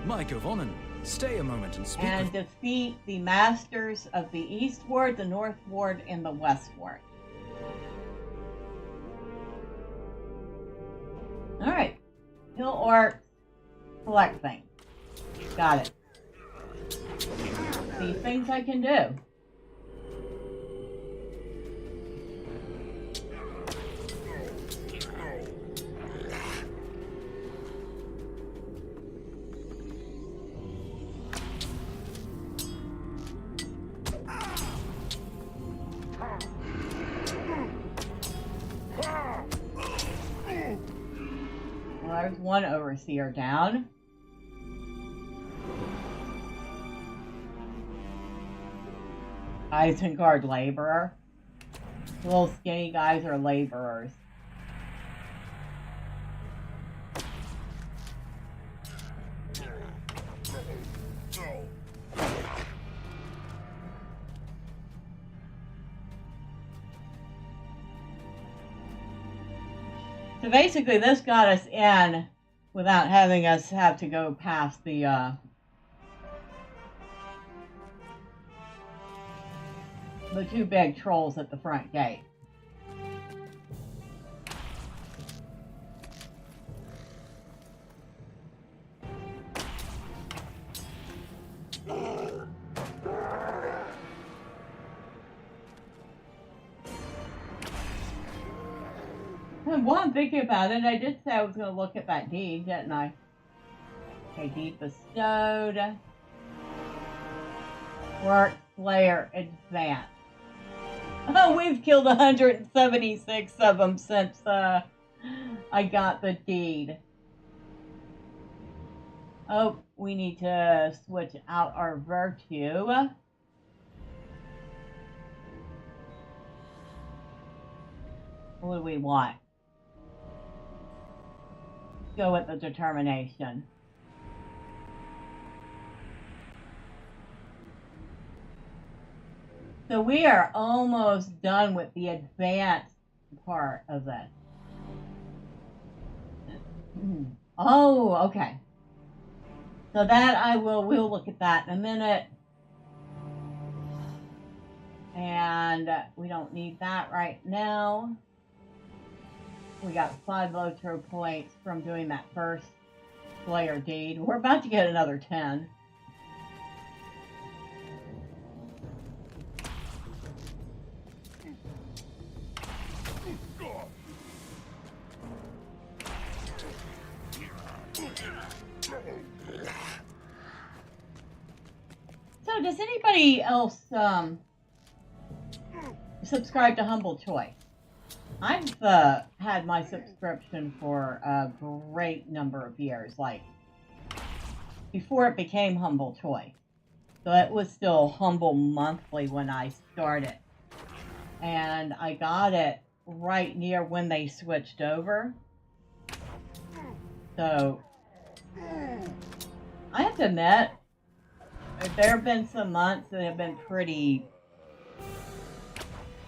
Speaker 3: Mike O'Vonnen, stay a moment and speak
Speaker 1: And
Speaker 3: with...
Speaker 1: defeat the masters of the East Ward, the North Ward, and the West Ward. Alright. Kill orcs. Collect things. Got it. See things I can do. There's one overseer down. Isengard laborer. Little skinny guys are laborers. So basically this got us in without having us have to go past the two big trolls at the front gate. And while I'm thinking about it, I did say I was going to look at that deed, didn't I? Okay, deed bestowed. Work Slayer advanced. Oh, we've killed 176 of them since I got the deed. Oh, we need to switch out our virtue. What do we want? Go with the determination. So we are almost done with the advanced part of it. Oh, okay. So that we'll look at that in a minute. And we don't need that right now. We got 5 LOTRO points from doing that first Slayer deed. We're about to get another 10. So does anybody else subscribe to Humble Choice? I've had my subscription for a great number of years, like before it became Humble Choice. So it was still Humble Monthly when I started. And I got it right near when they switched over. So I have to admit, there have been some months that have been pretty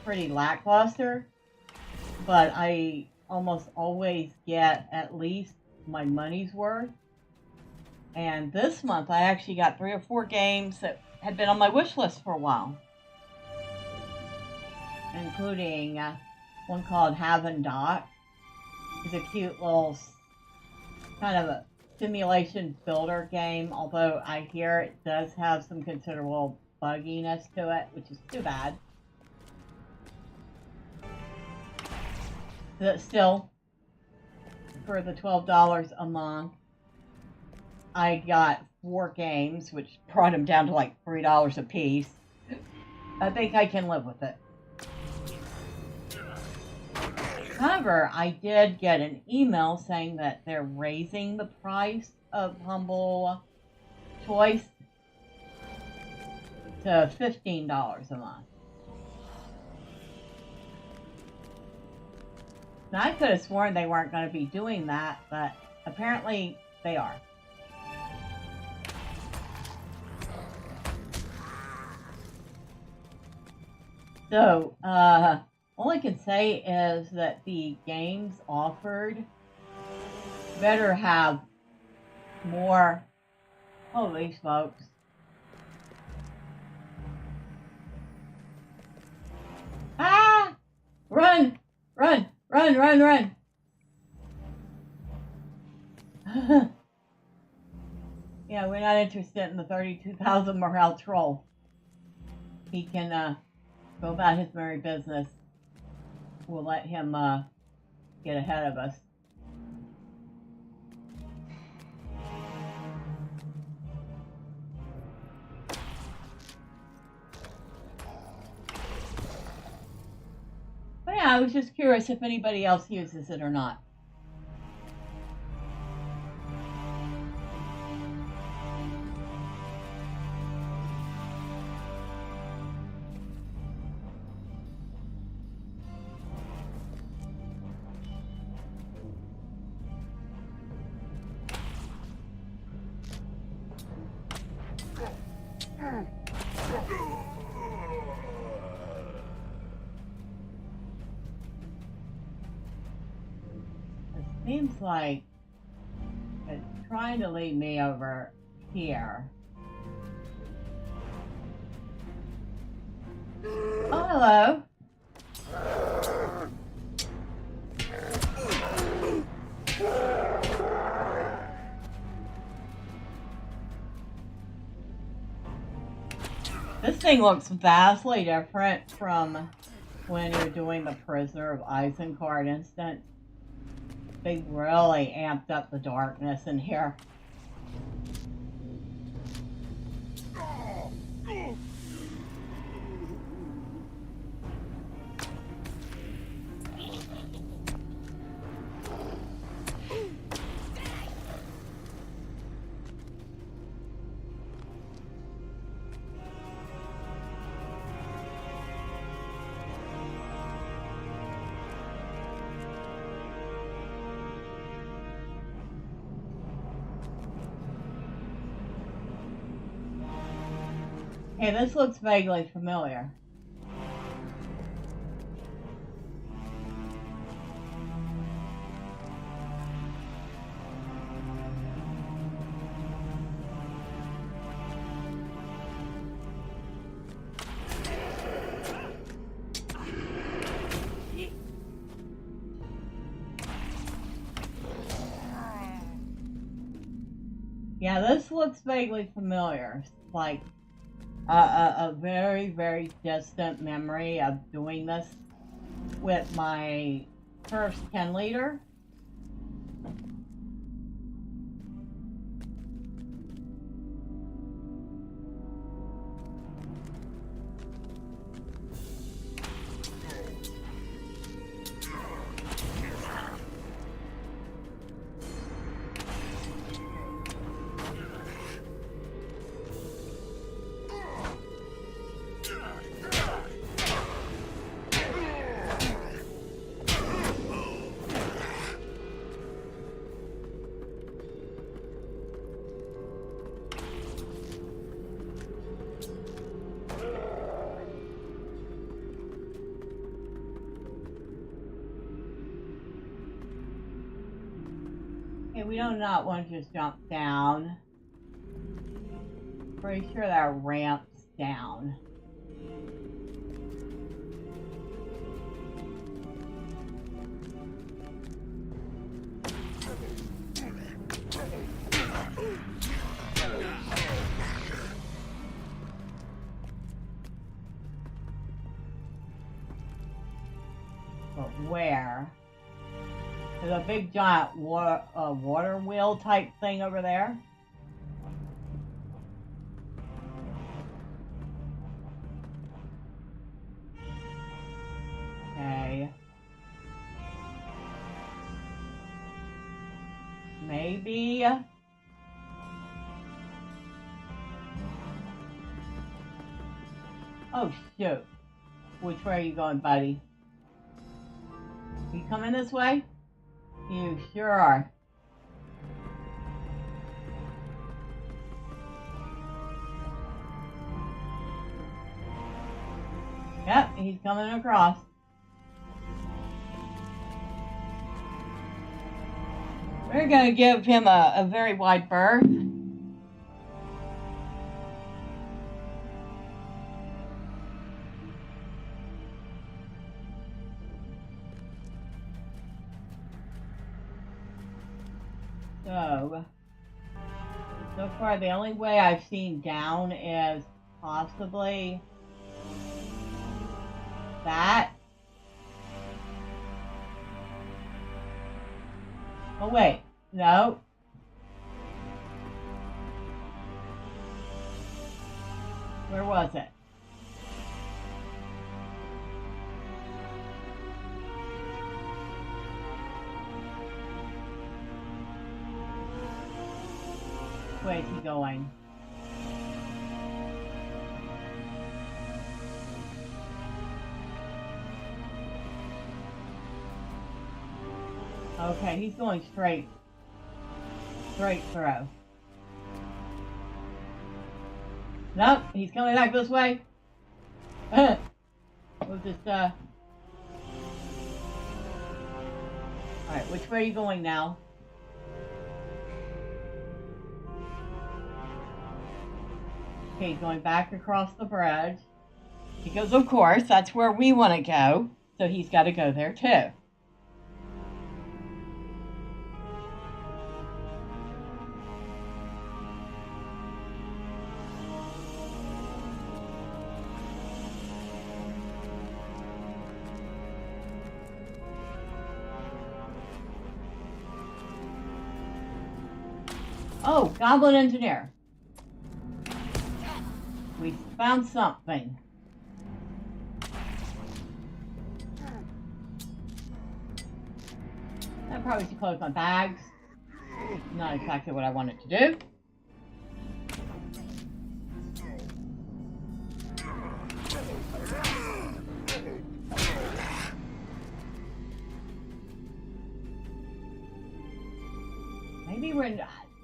Speaker 1: lackluster. But I almost always get at least my money's worth. And this month I actually got 3 or 4 games that had been on my wish list for a while, including one called Have and Dot. It's a cute little kind of a simulation builder game, although I hear it does have some considerable bugginess to it, which is too bad. But still, for the $12 a month, I got 4 games, which brought them down to like $3 a piece. I think I can live with it. However, I did get an email saying that they're raising the price of Humble Choice to $15 a month. Now, I could have sworn they weren't going to be doing that, but apparently they are. So, all I can say is that the games offered better have more. Holy smokes. Ah! Run! Run! Run, run, run! Yeah, we're not interested in the 32,000 morale troll. He can go about his merry business. We'll let him get ahead of us. But yeah, I was just curious if anybody else uses it or not. Seems like it's trying to lead me over here. Oh, hello. This thing looks vastly different from when you're doing the Prisoner of Isen card instance. They really amped up the darkness in here. Hey, this looks vaguely familiar. Yeah, this looks vaguely familiar. It's like a very, very distant memory of doing this with my first 10 liter. Okay, we do not want to just jump down. Pretty sure that ramps down. But where? There's a big giant water wheel type thing over there. Okay. Maybe. Oh shoot. Which way are you going, buddy? You coming this way? You sure are. Yep, he's coming across. We're going to give him a very wide berth. So far the only way I've seen down is possibly that. Oh wait, no. Where was it? Where is he going? Okay, he's going straight through. Nope, he's coming back this way. We'll just, Alright, which way are you going now? Okay, he's going back across the bridge. Because, of course, that's where we want to go. So he's got to go there, too. Oh, Goblin Engineer. We found something. That probably should close my bags. Not exactly what I wanted to do.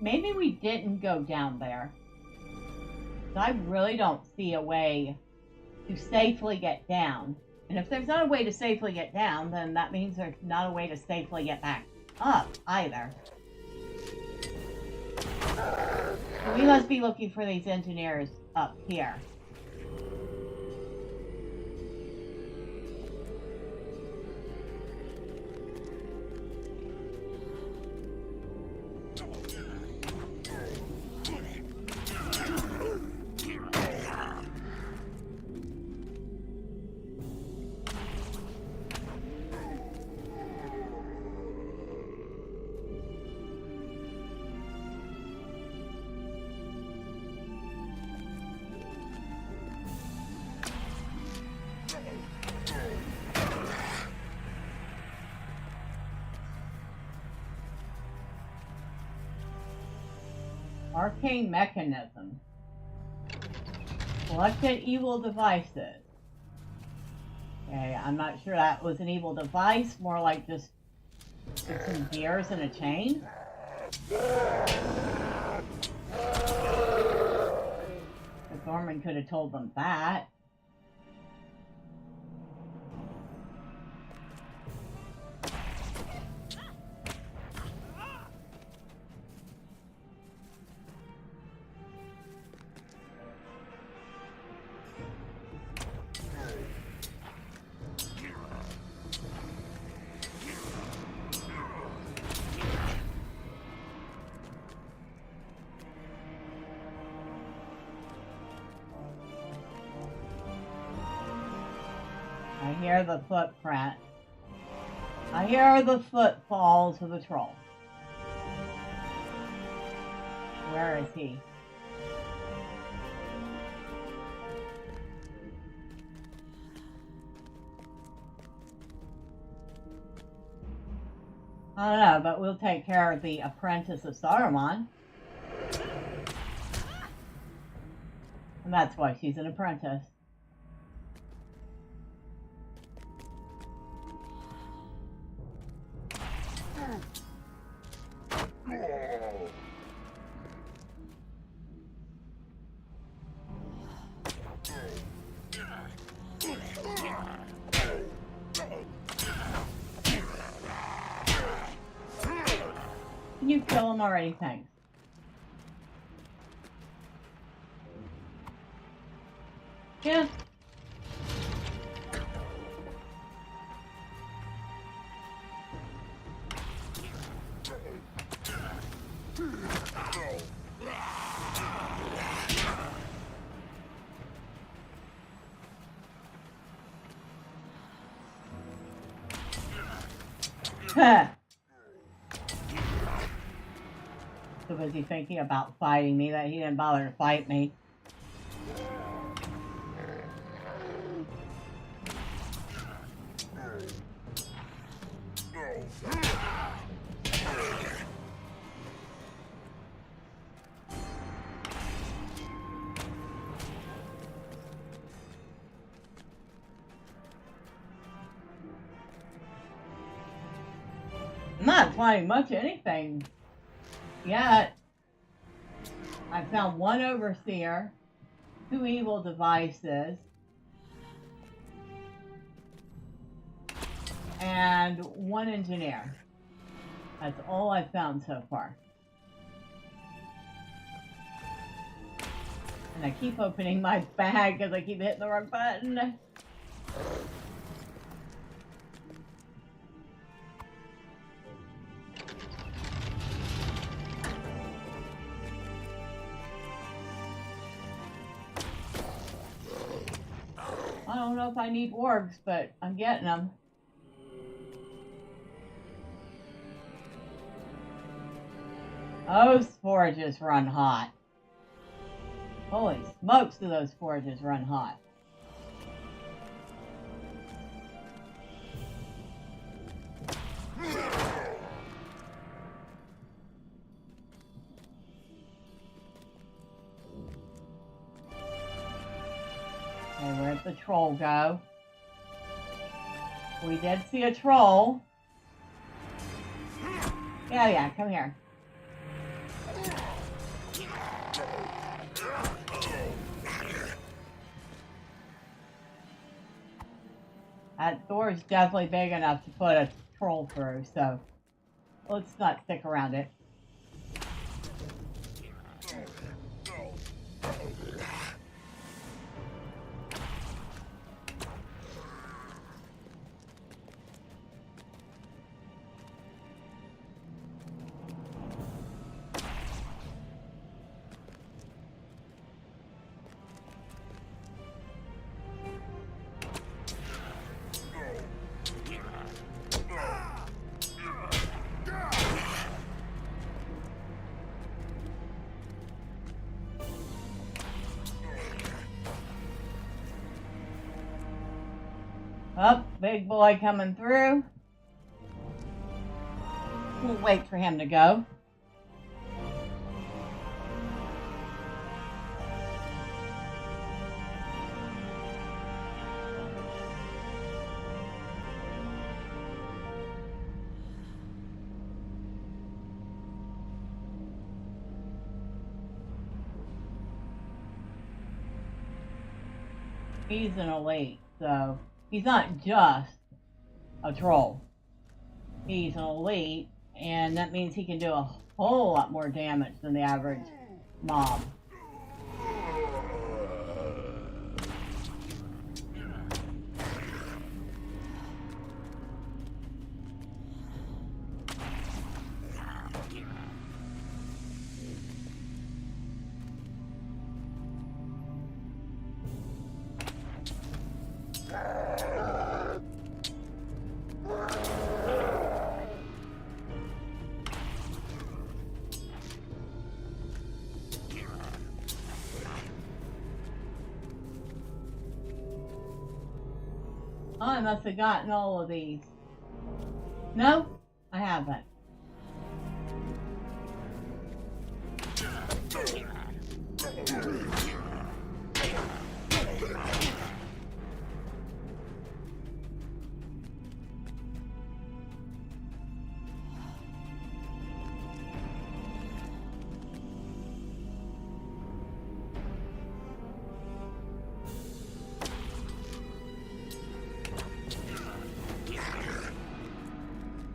Speaker 1: Maybe we didn't go down there. I really don't see a way to safely get down. And if there's not a way to safely get down, then that means there's not a way to safely get back up either. So we must be looking for these engineers up here. Arcane mechanism. Selected evil devices. Okay, I'm not sure that was an evil device, more like just some gears and a chain. The Thormurn could have told them that. I hear the footprint. I hear the footfalls of the troll. Where is he? I don't know, but we'll take care of the apprentice of Saruman. And that's why she's an apprentice. Can you kill him already? Thanks. Yeah. So was he thinking about fighting me that he didn't bother to fight me? I'm not finding much of anything yet. I found one overseer, 2 evil devices, and 1 engineer. That's all I've found so far. And I keep opening my bag because I keep hitting the wrong button. I don't know if I need wargs, but I'm getting them. Those forges run hot. Holy smokes, do those forges run hot. Okay, where'd the troll go? We did see a troll. Yeah, come here. That door's definitely big enough to put a troll through, so let's not stick around it. Up, big boy coming through. We'll wait for him to go. He's an elite, so he's not just a troll. He's an elite, and that means he can do a whole lot more damage than the average mob. Oh, I must have gotten all of these. No, I haven't.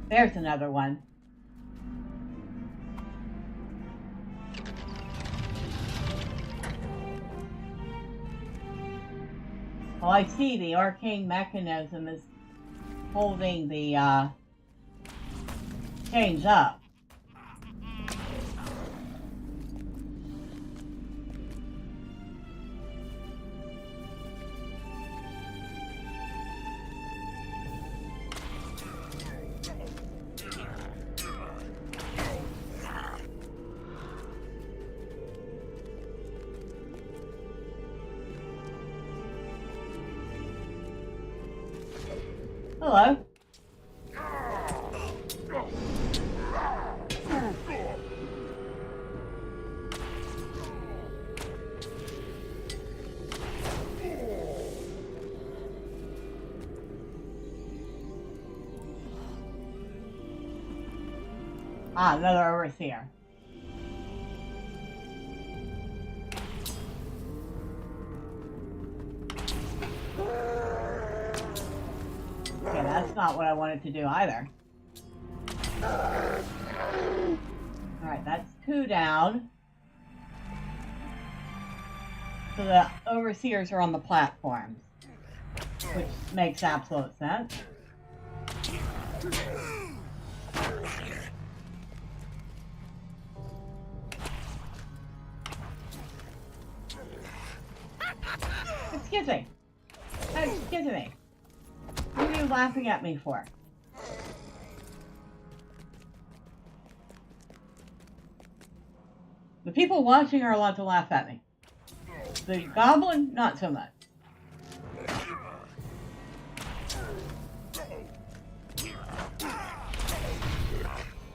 Speaker 1: There's another one. Oh, I see. The arcane mechanism is holding the chains up. Hello. Ah, another overseer. Okay, that's not what I wanted to do either. Alright, that's 2 down. So the overseers are on the platforms, which makes absolute sense. Excuse me. Excuse me. What are you laughing at me for? The people watching are allowed to laugh at me. The goblin, not so much.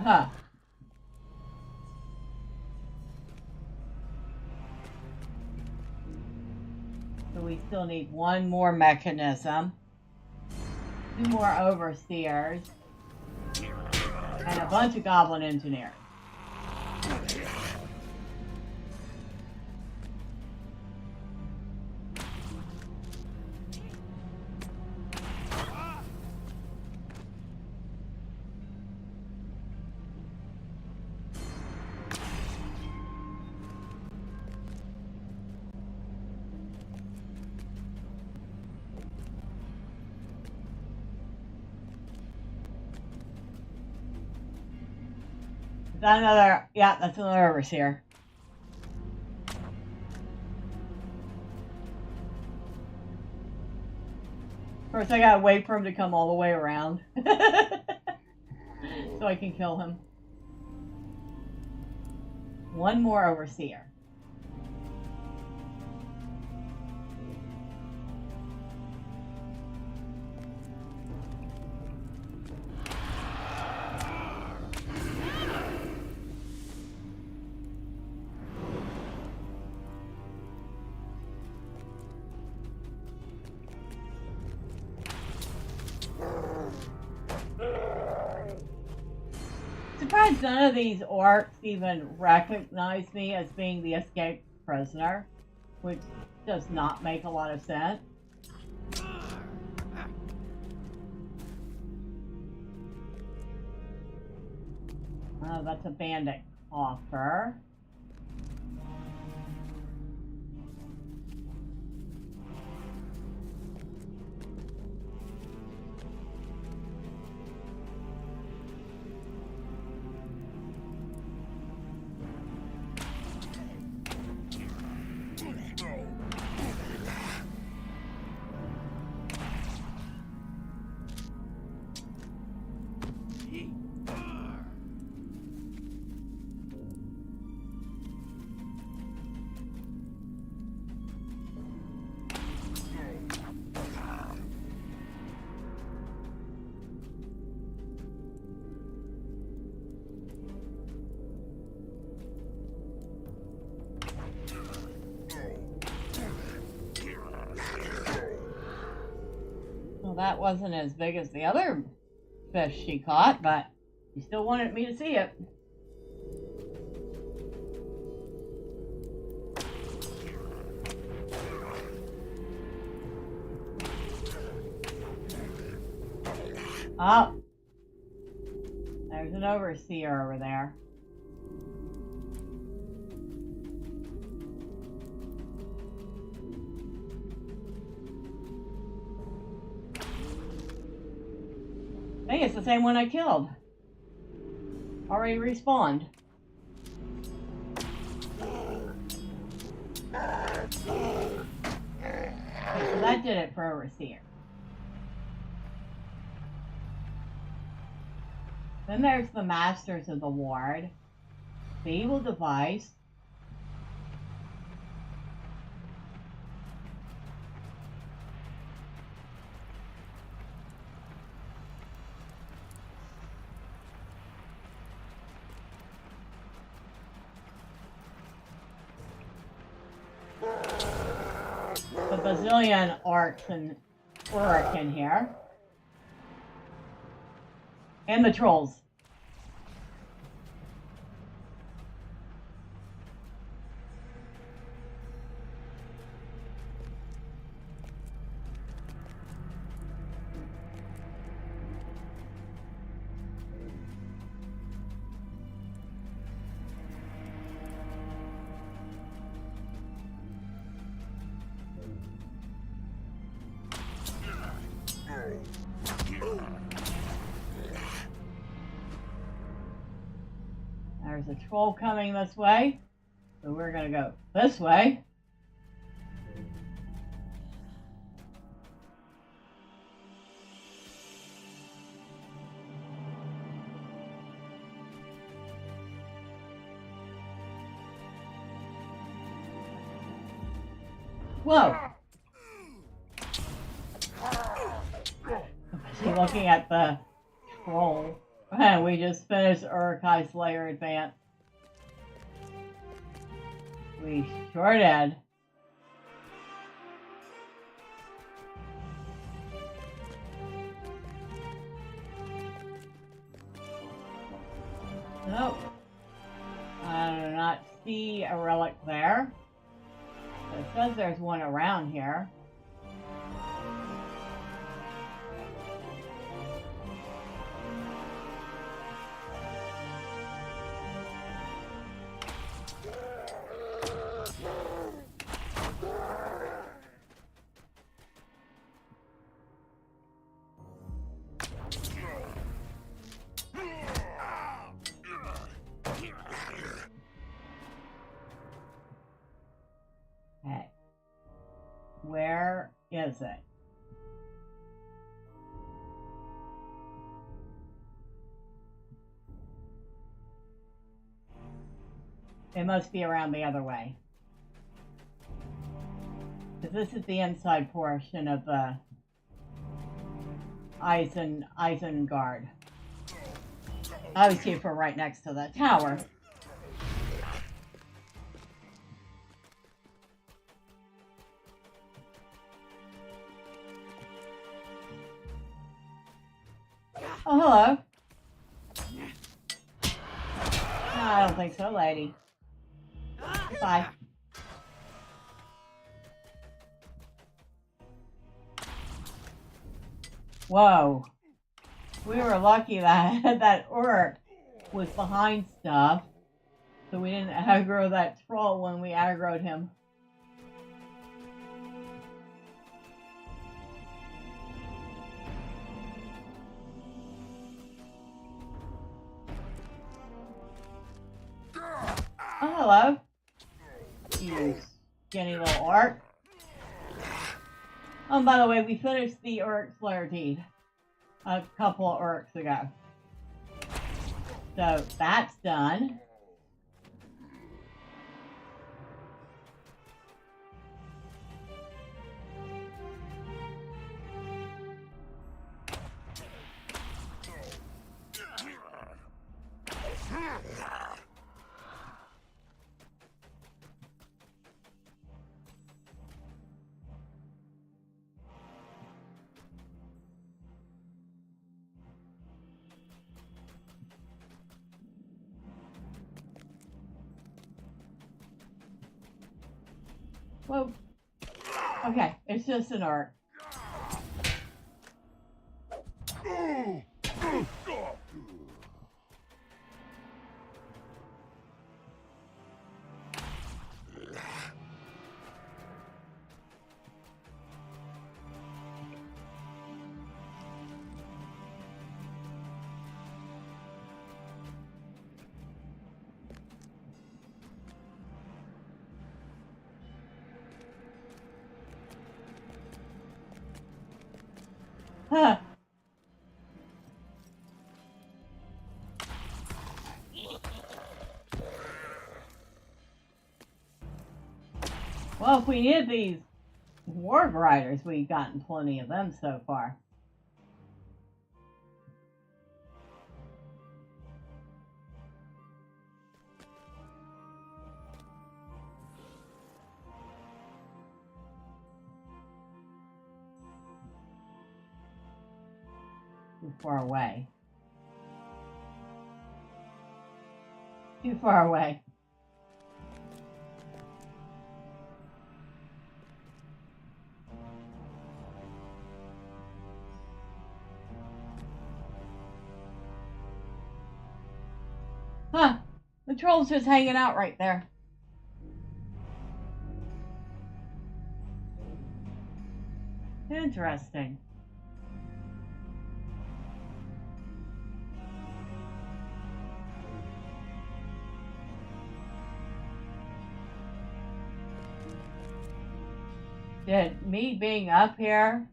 Speaker 1: Huh. So we still need 1 more mechanism, 2 more overseers, and a bunch of goblin engineers. Is that another? Yeah, that's another overseer. Of course, I gotta wait for him to come all the way around so I can kill him. 1 more overseer. Surprised none of these orcs even recognize me as being the escaped prisoner, which does not make a lot of sense. Oh, that's a bandit offer. Well, that wasn't as big as the other fish she caught, but she still wanted me to see it. Oh, there's an overseer over there. I think it's the same one I killed. Already respawned. Okay, so that did it for overseer. Then there's the Masters of the Ward, the Evil Device, the bazillion orcs and Uruk in here, and the trolls. There's a troll coming this way, so we're gonna go this way. Whoa! Is he looking at the troll? And we just finished Uruk-hai Slayer Advance. We sure did. Nope. I do not see a relic there. It says there's one around here. Where is it? It must be around the other way. Because this is the inside portion of the Isengard. Obviously, if we're right next to the tower. Oh, hello. No, I don't think so, lady. Bye. Whoa. We were lucky that that Uruk was behind stuff, so we didn't aggro that troll when we aggroed him. Oh, hello. You skinny little orc. Oh, and by the way, we finished the Uruk Slayer deed a couple of Uruks ago. So that's done. Whoa. Okay, it's just an arc. Huh. Well, if we need these warg riders, we've gotten plenty of them so far. Too far away. Too far away. Huh. The troll's just hanging out right there. Interesting. Did me being up here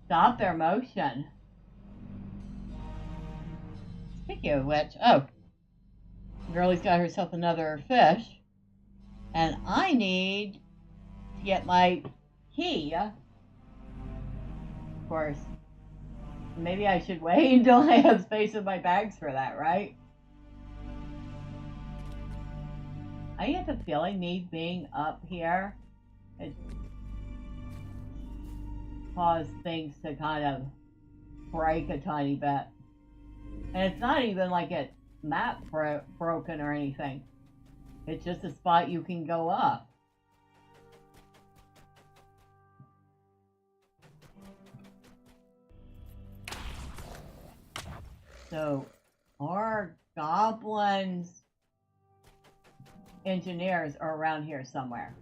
Speaker 1: stop their motion? Speaking of which, oh, Girlie's got herself another fish, and I need to get my key. Of course, maybe I should wait until I have space in my bags for that, right? I get the feeling me being up here, it caused things to kind of break a tiny bit. And it's not even like it map broken or anything. It's just a spot you can go up. So our goblins engineers are around here somewhere.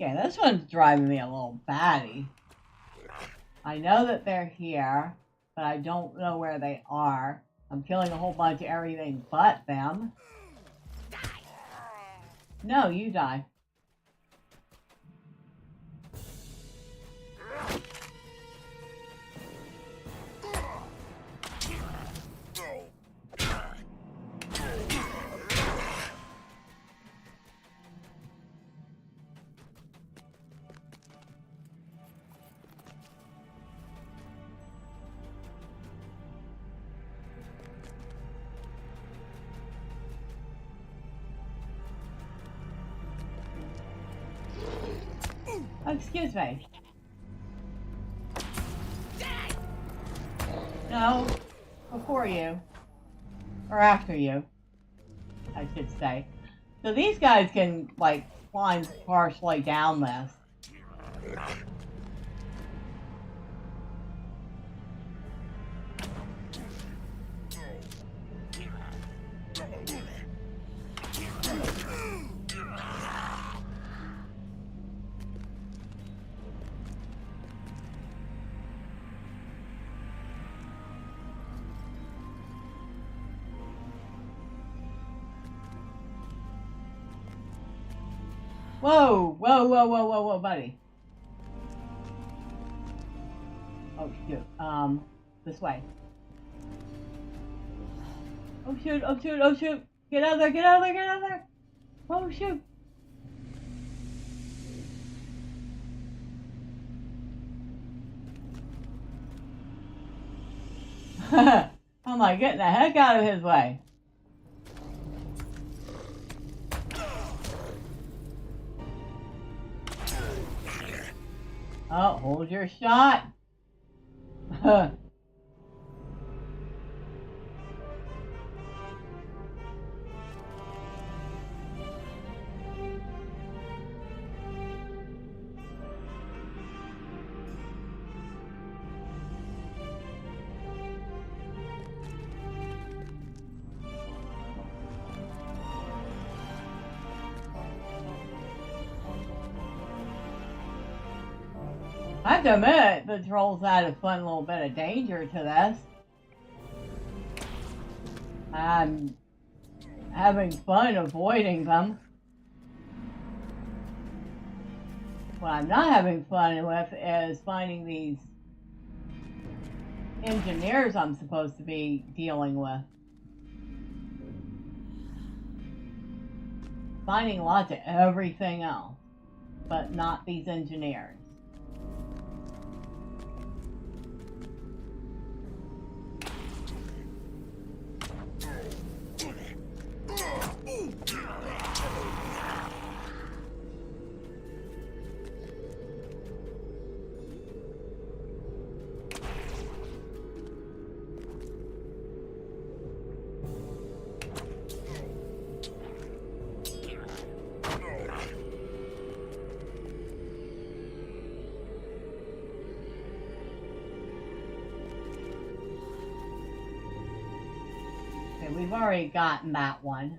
Speaker 1: Okay, this one's driving me a little batty. I know that they're here, but I don't know where they are. I'm killing a whole bunch of everything but them. No, you die. Excuse me. No, before you. Or after you, I should say. So these guys can, like, climb partially down this. Whoa, whoa, whoa, whoa, whoa, whoa, buddy. Oh, shoot. This way. Oh, shoot, oh, shoot, oh, shoot. Get out of there, get out of there, get out of there. Oh, shoot. I'm like, getting the heck out of his way. Oh, hold your shot. I have to admit, the trolls add a fun little bit of danger to this. I'm having fun avoiding them. What I'm not having fun with is finding these engineers I'm supposed to be dealing with. Finding lots of everything else, but not these engineers. We've already gotten that one.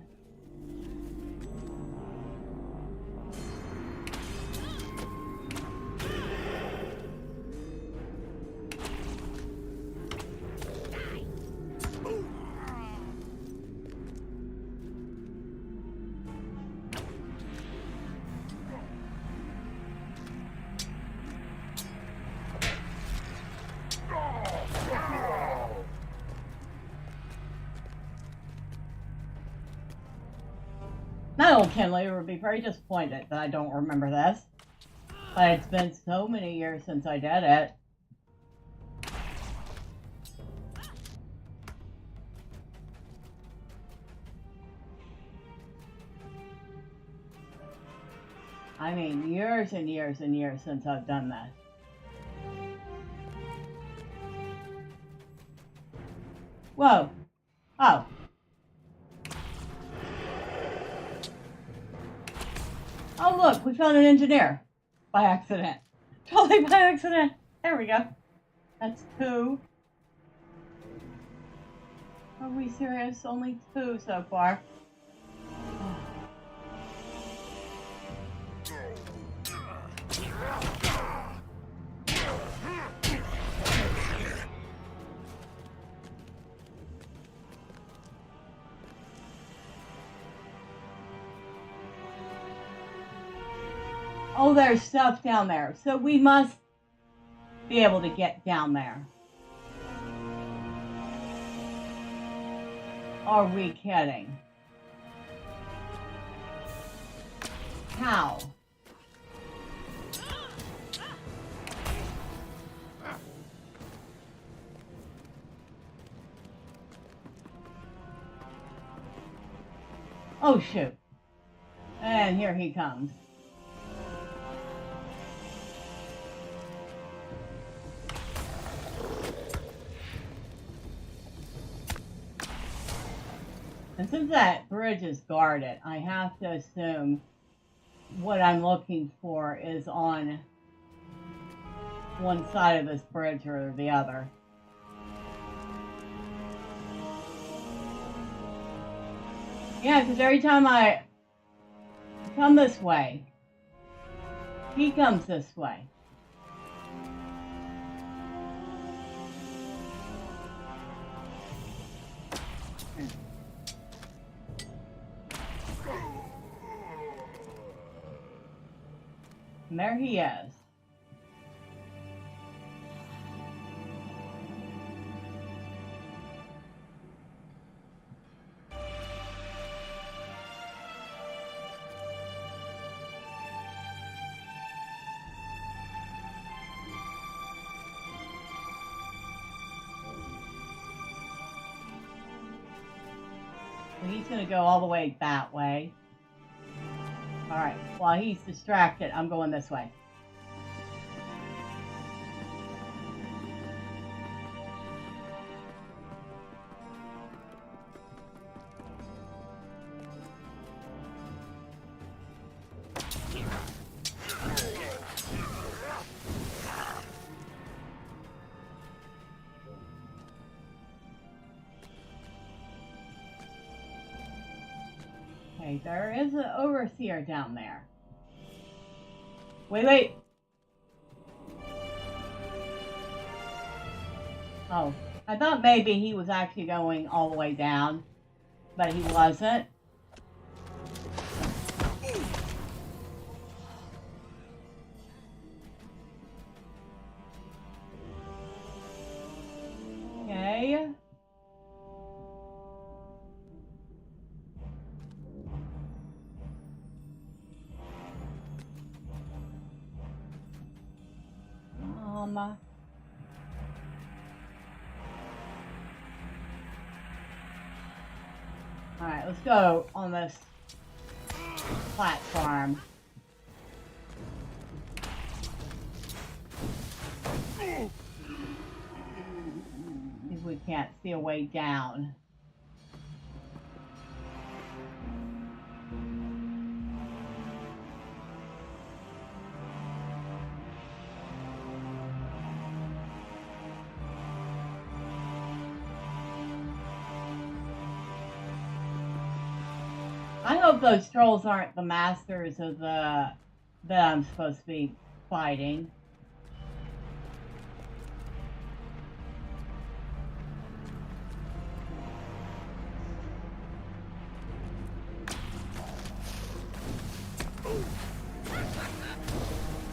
Speaker 1: My old Kinley would be very disappointed that I don't remember this. But it's been so many years since I did it. I mean, years and years and years since I've done this. Whoa. Oh. Oh, look, we found an engineer. By accident. Totally by accident. There we go. That's 2. Are we serious? Only 2 so far. Oh, there's stuff down there. So we must be able to get down there. Are we kidding? How? Oh, shoot. And here he comes. And since that bridge is guarded, I have to assume what I'm looking for is on one side of this bridge or the other. Yeah, because every time I come this way, he comes this way. And there he is. So he's going to go all the way that way. Alright, while he's distracted, I'm going this way. Okay, there is an overseer down there. Wait. Oh, I thought maybe he was actually going all the way down, but he wasn't. Okay. Alright, let's go on this platform. If we can't see a way down. I hope those trolls aren't the masters of the that I'm supposed to be fighting.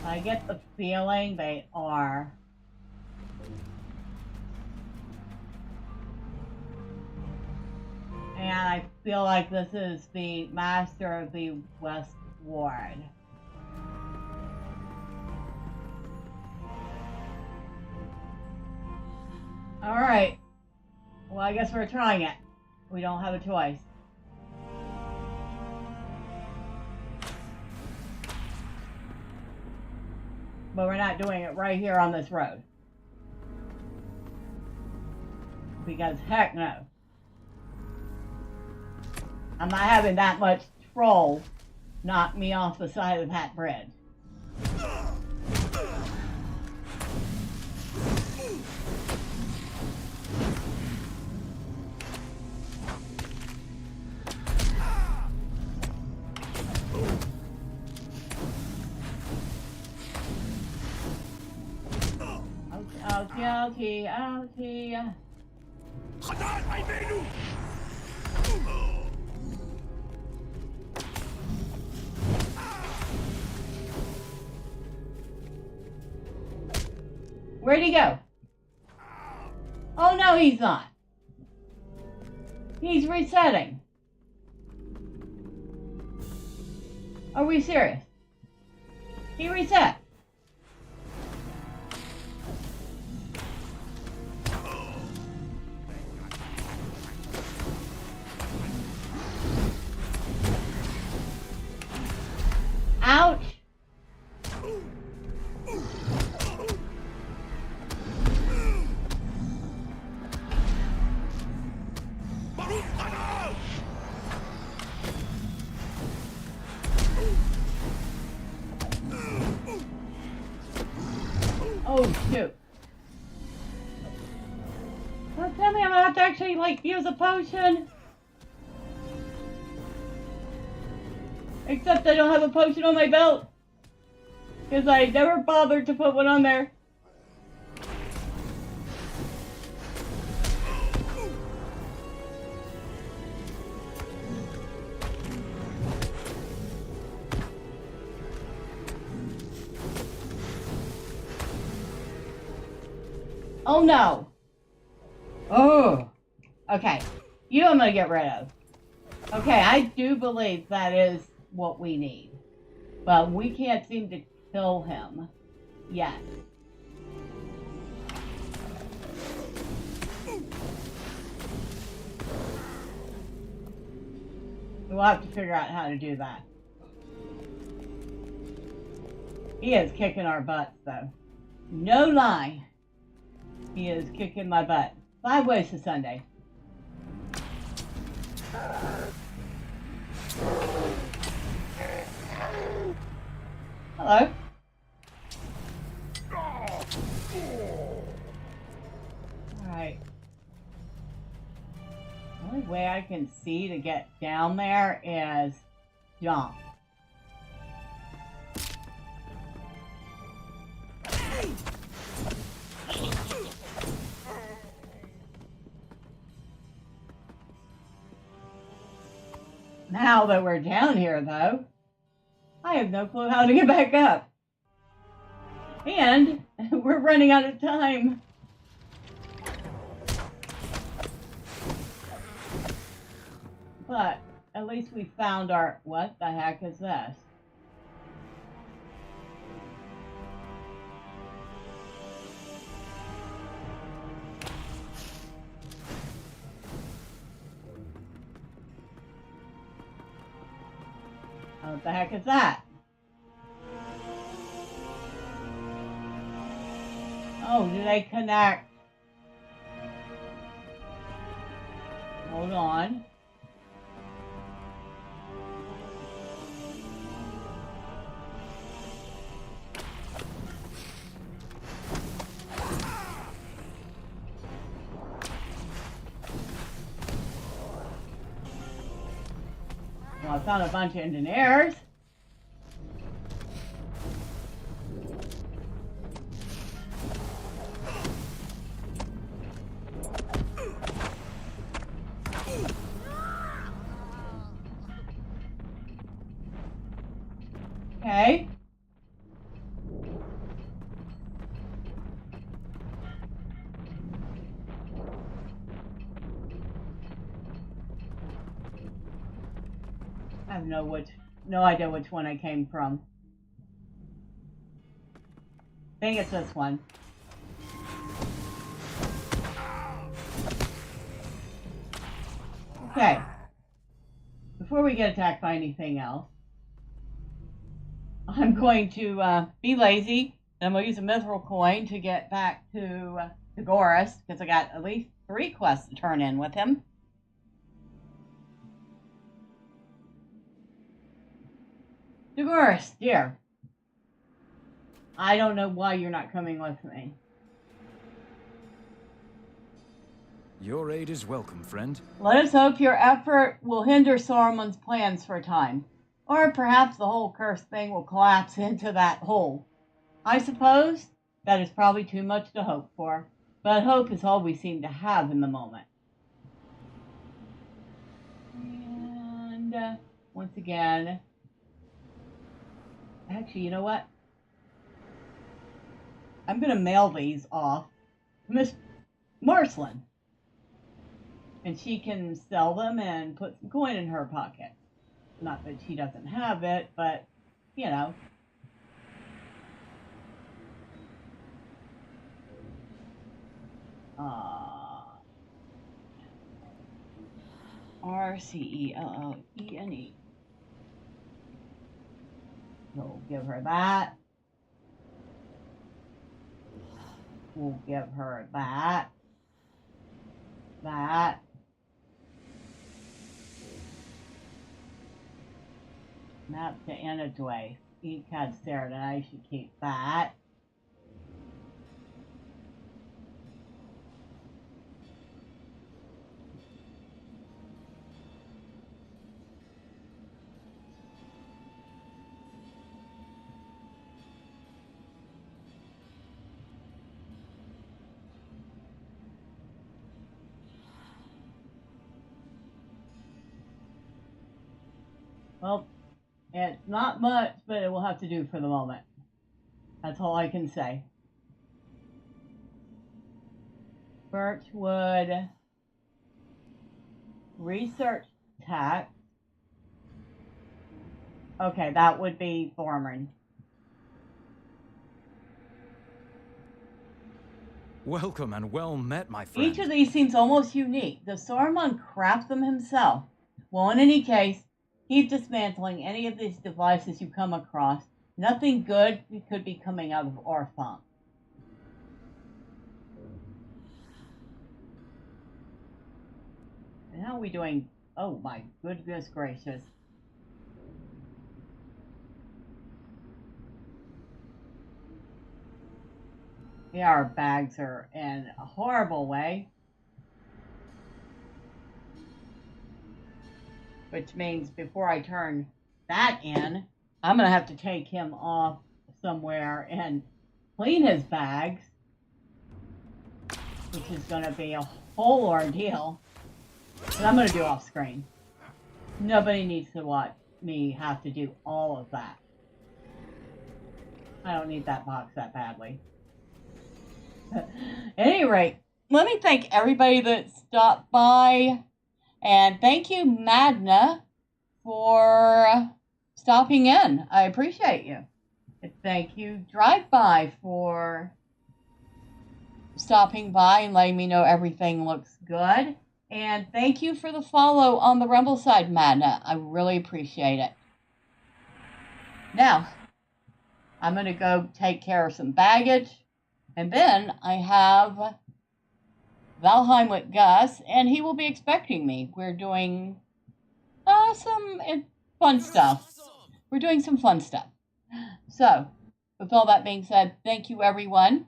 Speaker 1: I get the feeling they are. And I feel like this is the master of the West Ward. Alright. Well, I guess we're trying it. We don't have a choice. But we're not doing it right here on this road. Because heck no. I'm not having that much troll knock me off the side of that bridge. Ouchie. Where'd he go? Oh no, he's not. He's resetting. Are we serious? He reset. Ouch. Oh shoot. Don't tell me I'm gonna have to actually like use a potion. Except I don't have a potion on my belt. Because I never bothered to put one on there. Oh no. Oh. Okay. You I'm gonna get rid of. Okay, I do believe that is what we need. But we can't seem to kill him yet. We'll have to figure out how to do that. He is kicking our butts though. No lie. He is kicking my butt. 5 ways to Sunday. Hello. Alright. The only way I can see to get down there is jump. Now that we're down here, though, I have no clue how to get back up. And we're running out of time. But at least we found our... What the heck is this? What the heck is that? Oh, do they connect? Hold on. Well, I found a bunch of engineers. Okay. I have no idea which one I came from. I think it's this one. Okay. Before we get attacked by anything else, I'm going to be lazy, and I'm going to use a mithril coin to get back to Dagoras, because I got at least 3 quests to turn in with him. Dagoras, dear. I don't know why you're not coming with me.
Speaker 3: Your aid is welcome, friend.
Speaker 1: Let us hope your effort will hinder Saruman's plans for a time. Or perhaps the whole cursed thing will collapse into that hole. I suppose that is probably too much to hope for, but hope is all we seem to have in the moment. And once again, actually, you know what? I'm going to mail these off to Miss Marceline. And she can sell them and put some coin in her pocket. Not that she doesn't have it, but, you know. RCELLENE. We'll give her that. We'll give her that. That. Map to Anadway. Each had Sarah, and I should keep that. Well, it's not much, but it will have to do for the moment. That's all I can say. Birchwood. Research tax. Okay, that would be Thormurn.
Speaker 3: Welcome and well met, my friend.
Speaker 1: Each of these seems almost unique. Does Saruman craft them himself? Well, in any case, keep dismantling any of these devices you come across. Nothing good could be coming out of Orphan. And how are we doing? Oh my goodness gracious. Yeah, our bags are in a horrible way. Which means before I turn that in. I'm going to have to take him off somewhere and clean his bags, which is going to be a whole ordeal. But I'm going to do off screen. Nobody needs to watch me have to do all of that. I don't need that box that badly. At any rate, let me thank everybody that stopped by. And thank you, Madna, for stopping in. I appreciate you. And thank you, Drive By, for stopping by and letting me know everything looks good. And thank you for the follow on the Rumble side, Madna. I really appreciate it. Now, I'm going to go take care of some baggage. And then I have Valheim with Gus, and he will be expecting me. We're doing some fun stuff. We're doing some fun stuff. So, with all that being said, thank you, everyone.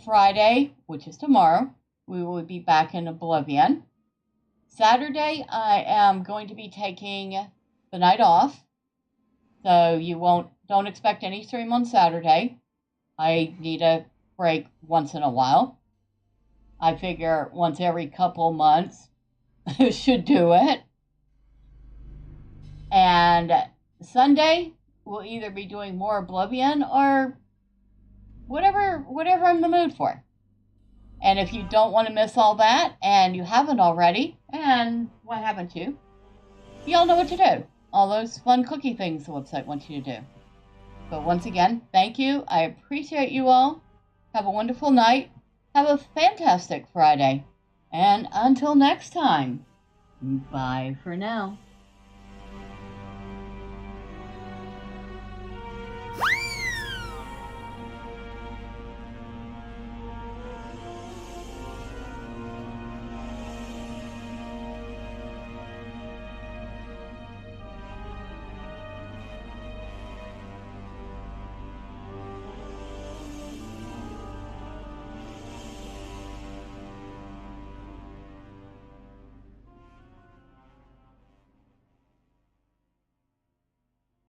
Speaker 1: Friday, which is tomorrow, we will be back in Oblivion. Saturday, I am going to be taking the night off. So don't expect any stream on Saturday. I need a break once in a while. I figure once every couple months should do it. And Sunday, we'll either be doing more Oblivion or whatever I'm in the mood for. And if you don't want to miss all that, and you haven't already, and why haven't you? Y'all know what to do. All those fun cookie things the website wants you to do. But once again, thank you. I appreciate you all. Have a wonderful night. Have a fantastic Friday. And until next time, bye for now.